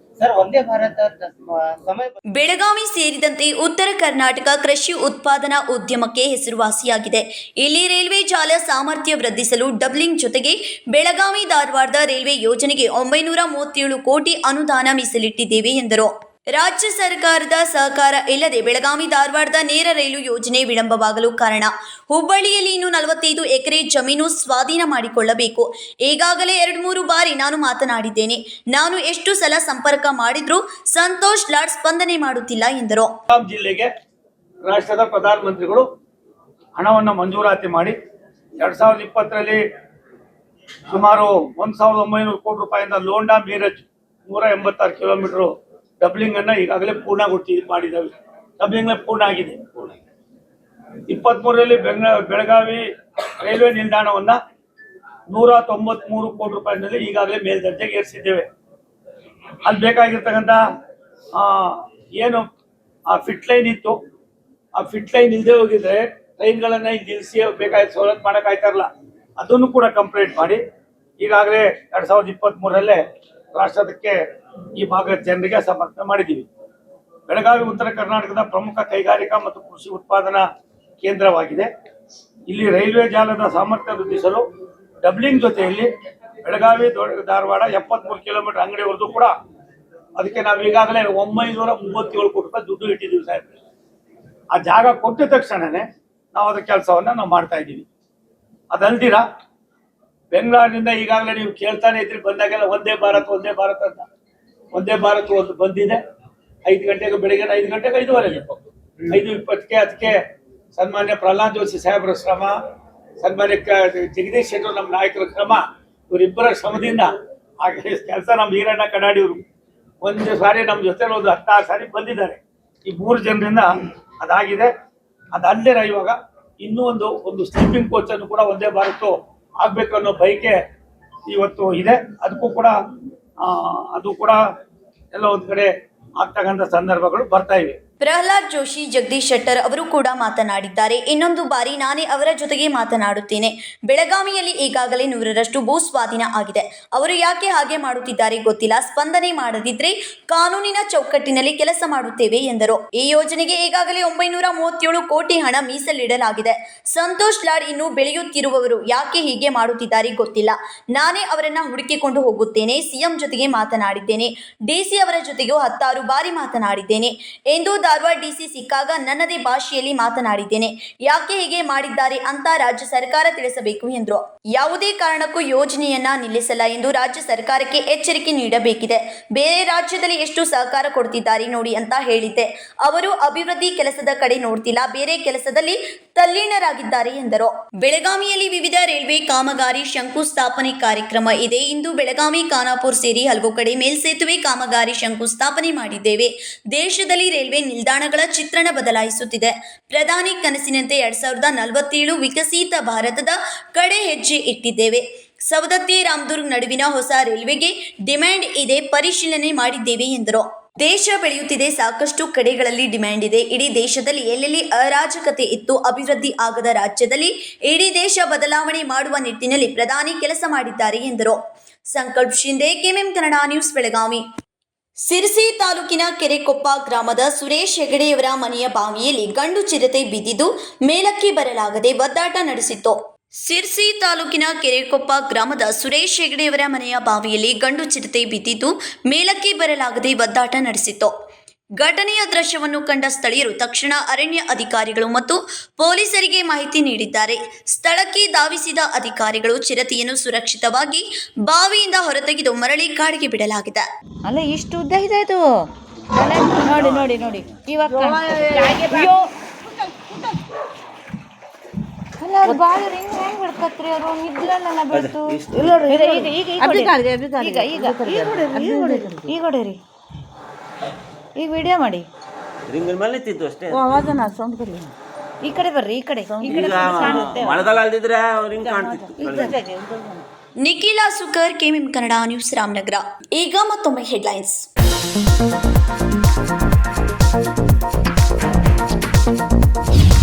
ಬೆಳಗಾವಿ ಸೇರಿದಂತೆ ಉತ್ತರ ಕರ್ನಾಟಕ ಕೃಷಿ ಉತ್ಪಾದನಾ ಉದ್ಯಮಕ್ಕೆ ಹೆಸರುವಾಸಿಯಾಗಿದೆ. ಇಲ್ಲಿ ರೈಲ್ವೆ ಜಾಲ ಸಾಮರ್ಥ್ಯ ವೃದ್ಧಿಸಲು ಡಬ್ಲಿಂಗ್ ಜೊತೆಗೆ ಬೆಳಗಾವಿ ಧಾರವಾಡದ ರೈಲ್ವೆ ಯೋಜನೆಗೆ 937 ಕೋಟಿ ಅನುದಾನ ಮೀಸಲಿಟ್ಟಿದ್ದೇವೆ ಎಂದರು. ರಾಜ್ಯ ಸರ್ಕಾರದ ಸಹಕಾರ ಇಲ್ಲದೆ ಬೆಳಗಾವಿ ಧಾರವಾಡದ ನೇರ ರೈಲು ಯೋಜನೆ ವಿಳಂಬವಾಗಲು ಕಾರಣ. ಹುಬ್ಬಳ್ಳಿಯಲ್ಲಿ ಇನ್ನು 45 ಎಕರೆ ಜಮೀನು ಸ್ವಾಧೀನ ಮಾಡಿಕೊಳ್ಳಬೇಕು. ಈಗಾಗಲೇ 2-3 ಬಾರಿ ನಾನು ಮಾತನಾಡಿದ್ದೇನೆ. ನಾನು ಎಷ್ಟು ಸಲ ಸಂಪರ್ಕ ಮಾಡಿದ್ರೂ ಸಂತೋಷ್ ಲಾಡ್ ಸ್ಪಂದನೆ ಮಾಡುತ್ತಿಲ್ಲ ಎಂದರು. ಬೆಳಗಾವಿ ಜಿಲ್ಲೆಗೆ ರಾಷ್ಟ್ರದ ಪ್ರಧಾನಮಂತ್ರಿಗಳು ಹಣವನ್ನು ಮಂಜೂರಾತಿ ಮಾಡಿ 2020ರಲ್ಲಿ ಸುಮಾರು 1900 ಕೋಟಿ ರೂಪಾಯಿಂದ ಲೋಂಡಾ ಮೀರಜ್ 186 ಕಿಲೋಮೀಟರ್ ಡಬ್ಲಿಂಗ್ ಅನ್ನ ಈಗಾಗಲೇ ಮಾಡಿದ್ದಾವೆ. ಡಬ್ಲಿಂಗ್ ಪೂರ್ಣ ಆಗಿದೆ. 23ರಲ್ಲಿ ಬೆಳಗಾವಿ ರೈಲ್ವೆ ನಿಲ್ದಾಣವನ್ನ 193 ಕೋಟಿ ರೂಪಾಯಿನಲ್ಲಿ ಈಗಾಗಲೇ ಮೇಲ್ದರ್ಜೆಗೆ ಏರಿಸಿದ್ದೇವೆ. ಅಲ್ಲಿ ಬೇಕಾಗಿರ್ತಕ್ಕಂಥ ಏನು ಆ ಫಿಟ್ ಲೈನ್ ಇತ್ತು, ಆ ಫಿಟ್ ಲೈನ್ ಇಲ್ಲದೆ ಹೋಗಿದ್ರೆ ಟ್ರೈನ್ಗಳನ್ನ ಇಲ್ಲಿ ನಿಲ್ಲಿಸಿ ಬೇಕಾದ ಸವಲತ್ತು ಮಾಡೋಕ್ಕಾಯ್ತಾ ಇರಲ್ಲ. ಅದನ್ನು ಕೂಡ ಕಂಪ್ಲೀಟ್ ಮಾಡಿ ಈಗಾಗಲೇ 2023ರಲ್ಲೇ ರಾಷ್ಟ್ರಕ್ಕೆ ಈ ಭಾಗದ ಜನರಿಗೆ ಸಮರ್ಪಣೆ ಮಾಡಿದ್ದೀವಿ. ಬೆಳಗಾವಿ ಉತ್ತರ ಕರ್ನಾಟಕದ ಪ್ರಮುಖ ಕೈಗಾರಿಕಾ ಮತ್ತು ಕೃಷಿ ಉತ್ಪಾದನಾ ಕೇಂದ್ರವಾಗಿದೆ. ಇಲ್ಲಿ ರೈಲ್ವೆ ಜಾಲದ ಸಾಮರ್ಥ್ಯ ವೃದ್ಧಿಸಲು ಡಬ್ಲಿಂಗ್ ಜೊತೆಯಲ್ಲಿ ಬೆಳಗಾವಿ ಧಾರವಾಡ 73 ಕಿಲೋಮೀಟರ್ ಅಂಗಡಿವರೆಗೂ ಕೂಡ ಅದಕ್ಕೆ ನಾವು ಈಗಾಗಲೇ 937 ಕೋಟಿ ರೂಪಾಯಿ ದುಡ್ಡು ಇಟ್ಟಿದ್ದೀವಿ ಸಾಹೇಬ್ರೆ. ಆ ಜಾಗ ಕೊಟ್ಟ ತಕ್ಷಣನೇ ನಾವು ಅದರ ಕೆಲಸವನ್ನ ನಾವು ಮಾಡ್ತಾ ಇದ್ದೀವಿ. ಅದಲ್ದಿರ ಬೆಂಗಳೂರಿನಿಂದ ಈಗಾಗಲೇ ನೀವು ಕೇಳ್ತಾನೆ ಇದ್ರಿ, ಬಂದಾಗೆಲ್ಲ ಒಂದೇ ಭಾರತ್ ಅಂತ. ಒಂದೇ ಭಾರತ್ ಒಂದು ಬಂದಿದೆ. 5 ಗಂಟೆಗೆ, ಬೆಳಿಗ್ಗೆ 5 ಗಂಟೆಗೆ 5:15ಗೆ 5:20ಕ್ಕೆ ಅದಕ್ಕೆ ಸನ್ಮಾನ್ಯ ಪ್ರಹ್ಲಾದ್ ಜೋಶಿ ಸಾಹೇಬರ ಶ್ರಮ, ಸನ್ಮಾನ್ಯ ಜಗದೀಶ್ ಶೆಟ್ಟರ್ ನಮ್ಮ ನಾಯಕರ ಶ್ರಮ, ಇವರಿಬ್ಬರ ಶ್ರಮದಿಂದ ಆ ಕೆಲಸ ನಮ್ಮ ಈರಣ್ಣ ಕಡಾಡಿಯವರು ಒಂದು ಸಾರಿ ನಮ್ಮ ಜೊತೆ ಒಂದು 16 ಸಾರಿ ಬಂದಿದ್ದಾರೆ. ಈ 3 ಜನರಿಂದ ಅದಾಗಿದೆ. ಅದಲ್ಲದೆ ಇವಾಗ ಇನ್ನೂ ಒಂದು ಸ್ಲೀಪಿಂಗ್ ಕೋಚ್ ಅನ್ನು ಕೂಡ ಒಂದೇ ಭಾರತ್ ಆಗ್ಬೇಕು ಅನ್ನೋ ಬಯಕೆ ಇವತ್ತು ಇದೆ. ಅದಕ್ಕೂ ಕೂಡ ಅದು ಕೂಡ ಎಲ್ಲ ಒಂದು ಕಡೆ ಆಗ್ತಕ್ಕಂಥ ಸಂದರ್ಭಗಳು ಬರ್ತಾ ಇವೆ. ಪ್ರಹ್ಲಾದ್ ಜೋಶಿ, ಜಗದೀಶ್ ಶೆಟ್ಟರ್ ಅವರು ಕೂಡ ಮಾತನಾಡಿದ್ದಾರೆ. ಇನ್ನೊಂದು ಬಾರಿ ನಾನೇ ಅವರ ಜೊತೆಗೆ ಮಾತನಾಡುತ್ತೇನೆ. ಬೆಳಗಾವಿಯಲ್ಲಿ ಈಗಾಗಲೇ 100ರಷ್ಟು ಭೂ ಸ್ವಾಧೀನ ಆಗಿದೆ. ಅವರು ಯಾಕೆ ಹಾಗೆ ಮಾಡುತ್ತಿದ್ದಾರೆ ಗೊತ್ತಿಲ್ಲ. ಸ್ಪಂದನೆ ಮಾಡದಿದ್ರೆ ಕಾನೂನಿನ ಚೌಕಟ್ಟಿನಲ್ಲಿ ಕೆಲಸ ಮಾಡುತ್ತೇವೆ ಎಂದರು. ಈ ಯೋಜನೆಗೆ ಈಗಾಗಲೇ 937 ಕೋಟಿ ಹಣ ಮೀಸಲಿಡಲಾಗಿದೆ. ಸಂತೋಷ್ ಲಾಡ್ ಇನ್ನೂ ಬೆಳೆಯುತ್ತಿರುವವರು ಯಾಕೆ ಹೀಗೆ ಮಾಡುತ್ತಿದ್ದಾರೆ ಗೊತ್ತಿಲ್ಲ. ನಾನೇ ಅವರನ್ನ ಹುಡುಕಿಕೊಂಡು ಹೋಗುತ್ತೇನೆ. ಸಿಎಂ ಜೊತೆಗೆ ಮಾತನಾಡಿದ್ದೇನೆ. ಡಿಸಿ ಅವರ ಜೊತೆಗೂ 16 ಬಾರಿ ಮಾತನಾಡಿದ್ದೇನೆ ಎಂದು ಧಾರವಾಡ ಡಿಸಿ ಸಿಕ್ಕಾಗ ನನ್ನದೇ ಭಾಷೆಯಲ್ಲಿ ಮಾತನಾಡಿದ್ದೇನೆ. ಯಾಕೆ ಹೀಗೆ ಮಾಡಿದ್ದಾರೆ ಅಂತ ರಾಜ್ಯ ಸರ್ಕಾರ ತಿಳಿಸಬೇಕು ಎಂದರು. ಯಾವುದೇ ಕಾರಣಕ್ಕೂ ಯೋಜನೆಯನ್ನ ನಿಲ್ಲಿಸಲ್ಲ ಎಂದು ರಾಜ್ಯ ಸರ್ಕಾರಕ್ಕೆ ಎಚ್ಚರಿಕೆ ನೀಡಬೇಕಿದೆ. ಬೇರೆ ರಾಜ್ಯದಲ್ಲಿ ಎಷ್ಟು ಸಹಕಾರ ಕೊಡ್ತಿದ್ದಾರೆ ನೋಡಿ ಅಂತ ಹೇಳಿದ್ದೆ. ಅವರು ಅಭಿವೃದ್ಧಿ ಕೆಲಸದ ಕಡೆ ನೋಡ್ತಿಲ್ಲ, ಬೇರೆ ಕೆಲಸದಲ್ಲಿ ತಲ್ಲೀನರಾಗಿದ್ದಾರೆ ಎಂದರು. ಬೆಳಗಾವಿಯಲ್ಲಿ ವಿವಿಧ ರೈಲ್ವೆ ಕಾಮಗಾರಿ ಶಂಕುಸ್ಥಾಪನೆ ಕಾರ್ಯಕ್ರಮ ಇದೆ. ಇಂದು ಬೆಳಗಾವಿ, ಖಾನಾಪುರ ಸೇರಿ ಹಲವು ಕಡೆ ಮೇಲ್ಸೇತುವೆ ಕಾಮಗಾರಿ ಶಂಕುಸ್ಥಾಪನೆ ಮಾಡಿದ್ದೇವೆ. ದೇಶದಲ್ಲಿ ರೈಲ್ವೆ ನಿಲ್ದಾಣಗಳ ಚಿತ್ರಣ ಬದಲಾಯಿಸುತ್ತಿದೆ. ಪ್ರಧಾನಿ ಕನಸಿನಂತೆ 2047 ವಿಕಸಿತ ಭಾರತದ ಕಡೆ ಹೆಜ್ಜೆ ಇಟ್ಟಿದ್ದೇವೆ. ಸವದತ್ತಿ ರಾಮದುರ್ಗ್ ನಡುವಿನ ಹೊಸ ರೈಲ್ವೆಗೆ ಡಿಮ್ಯಾಂಡ್ ಇದೆ, ಪರಿಶೀಲನೆ ಮಾಡಿದ್ದೇವೆ ಎಂದರು. ದೇಶ ಬೆಳೆಯುತ್ತಿದೆ, ಸಾಕಷ್ಟು ಕಡೆಗಳಲ್ಲಿ ಡಿಮ್ಯಾಂಡ್ ಇದೆ. ಇಡೀ ದೇಶದಲ್ಲಿ ಎಲ್ಲೆಲ್ಲಿ ಅರಾಜಕತೆ ಇತ್ತು, ಅಭಿವೃದ್ಧಿ ಆಗದ ರಾಜ್ಯದಲ್ಲಿ ಇಡೀ ದೇಶ ಬದಲಾವಣೆ ಮಾಡುವ ನಿಟ್ಟಿನಲ್ಲಿ ಪ್ರಧಾನಿ ಕೆಲಸ ಮಾಡಿದ್ದಾರೆ ಎಂದರು. ಸಂಕಲ್ಪ ಶಿಂದೆ, ಕೆಎಂಎಂ ಕನ್ನಡ ನ್ಯೂಸ್, ಬೆಳಗಾವಿ. ಸಿರ್ಸಿ ತಾಲೂಕಿನ ಕೆರೆಕೊಪ್ಪ ಗ್ರಾಮದ ಸುರೇಶ್ ಹೆಗಡೆಯವರ ಮನೆಯ ಬಾವಿಯಲ್ಲಿ ಗಂಡು ಚಿರತೆ ಬಿದ್ದಿದ್ದು ಮೇಲಕ್ಕೆ ಬರಲಾಗದೆ ಒದ್ದಾಟ ನಡೆಸಿತ್ತು. ಸಿರ್ಸಿ ತಾಲೂಕಿನ ಕೆರೆಕೊಪ್ಪ ಗ್ರಾಮದ ಸುರೇಶ್ ಹೆಗಡೆಯವರ ಮನೆಯ ಬಾವಿಯಲ್ಲಿ ಗಂಡು ಚಿರತೆ ಬಿದ್ದಿದ್ದು ಮೇಲಕ್ಕೆ ಬರಲಾಗದೆ ಒದ್ದಾಟ ನಡೆಸಿತ್ತು. ಘಟನೆಯ ದೃಶ್ಯವನ್ನು ಕಂಡ ಸ್ಥಳೀಯರು ತಕ್ಷಣ ಅರಣ್ಯ ಅಧಿಕಾರಿಗಳು ಮತ್ತು ಪೊಲೀಸರಿಗೆ ಮಾಹಿತಿ ನೀಡಿದ್ದಾರೆ. ಸ್ಥಳಕ್ಕೆ ಧಾವಿಸಿದ ಅಧಿಕಾರಿಗಳು ಚಿರತೆಯನ್ನು ಸುರಕ್ಷಿತವಾಗಿ ಬಾವಿಯಿಂದ ಹೊರತೆಗೆದು ಮರಳಿ ಕಾಡಿಗೆ ಬಿಡಲಾಗಿದೆ. ಅಲ್ಲ, ಇಷ್ಟು ಉದ್ದ ಇದೆ ಅದು. ನೋಡಿ ನೋಡಿ ನೋಡಿ ಇವಾಗ ಅಯ್ಯೋ ಅಲ್ಲ ಅವ್ರು ಬಾಳ ಹೆಂಗ್ ಬಿಡ್ಕತ್ರಿ ಅವರು ಇದ್ಲಲ್ಲ ಬಿಡ್ತು ಈಗ ಹೊಡೀರಿ ಈಗ ವಿಡಿಯೋ ಮಾಡಿ ಅಷ್ಟೇ ಆವಾಜನ ಸೌಂಡ್ ಕಡಿ ಈ ಕಡೆ ಬರ್ರಿ ಈ ಕಡೆ ಮಳೆಗಾಲ ಅಲ್ದಿದ್ರೆ ಅವ್ರು ಹಿಂಗ್ ಕಾಣ್ತಿತ್ತು. Nikhila ಸುಕರ್ KMM Kannada news Ramanagara. ಈಗ ಮತ್ತೊಮ್ಮೆ ಹೆಡ್ಲೈನ್ಸ್.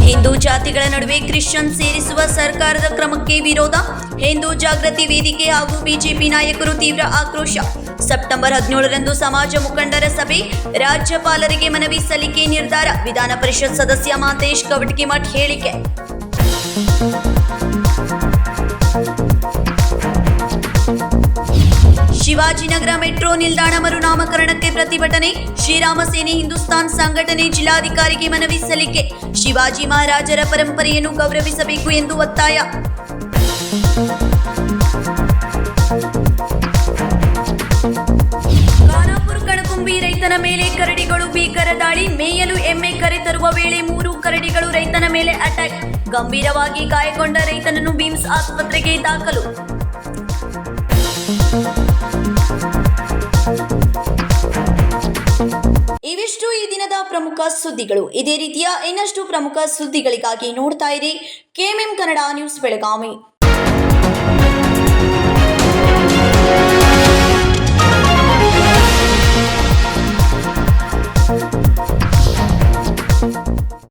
ಹಿಂದೂ ಜಾತಿಗಳ ನಡುವೆ ಕ್ರಿಶ್ಚಿಯನ್ ಸೇರಿಸುವ ಸರ್ಕಾರದ ಕ್ರಮಕ್ಕೆ ವಿರೋಧ. ಹಿಂದೂ ಜಾಗೃತಿ ವೇದಿಕೆ ಹಾಗೂ ಬಿಜೆಪಿ ನಾಯಕರು ತೀವ್ರ ಆಕ್ರೋಶ. ಸೆಪ್ಟೆಂಬರ್ 17ರಂದು ಸಮಾಜ ಮುಖಂಡರ ಸಭೆ, ರಾಜ್ಯಪಾಲರಿಗೆ ಮನವಿ ಸಲ್ಲಿಕೆ ನಿರ್ಧಾರ. ವಿಧಾನ ಪರಿಷತ್ ಸದಸ್ಯ ಮಾಂತೇಶ್ ಕವಟಗಿಮಠ್ ಹೇಳಿಕೆ. ಶಿವಾಜಿನಗರ ಮೆಟ್ರೋ ನಿಲ್ದಾಣ ಮರುನಾಮಕರಣಕ್ಕೆ ಪ್ರತಿಭಟನೆ. ಶ್ರೀರಾಮ ಸೇನೆ ಹಿಂದೂಸ್ತಾನ್ ಸಂಘಟನೆ ಜಿಲ್ಲಾಧಿಕಾರಿಗೆ ಮನವಿ ಸಲ್ಲಿಕೆ. ಶಿವಾಜಿ ಮಹಾರಾಜರ ಪರಂಪರೆಯನ್ನು ಗೌರವಿಸಬೇಕು ಎಂದು ಒತ್ತಾಯ. ಖಾನಾಪುರ ಕಣಕುಂಬಿ ರೈತನ ಮೇಲೆ ಕರಡಿಗಳು ಭೀಕರ ದಾಳಿ. ಮೇಯಲು ಎಮ್ಮೆ ಕರೆತರುವ ವೇಳೆ 3 ಕರಡಿಗಳು ರೈತನ ಮೇಲೆ ಅಟ್ಯಾಕ್. ಗಂಭೀರವಾಗಿ ಗಾಯಗೊಂಡ ರೈತನನ್ನು ಬಿಮ್ಸ್ ಆಸ್ಪತ್ರೆಗೆ ದಾಖಲು. ಇವಿಷ್ಟು ಈ ದಿನದ ಪ್ರಮುಖ ಸುದ್ದಿಗಳು. ಇದೇ ರೀತಿಯ ಇನ್ನಷ್ಟು ಪ್ರಮುಖ ಸುದ್ದಿಗಳಿಗಾಗಿ ನೋಡ್ತಾ ಇರಿ ಕೆಎಂಎಂ ಕನ್ನಡ ನ್ಯೂಸ್ ಬೆಳಗಾವಿ.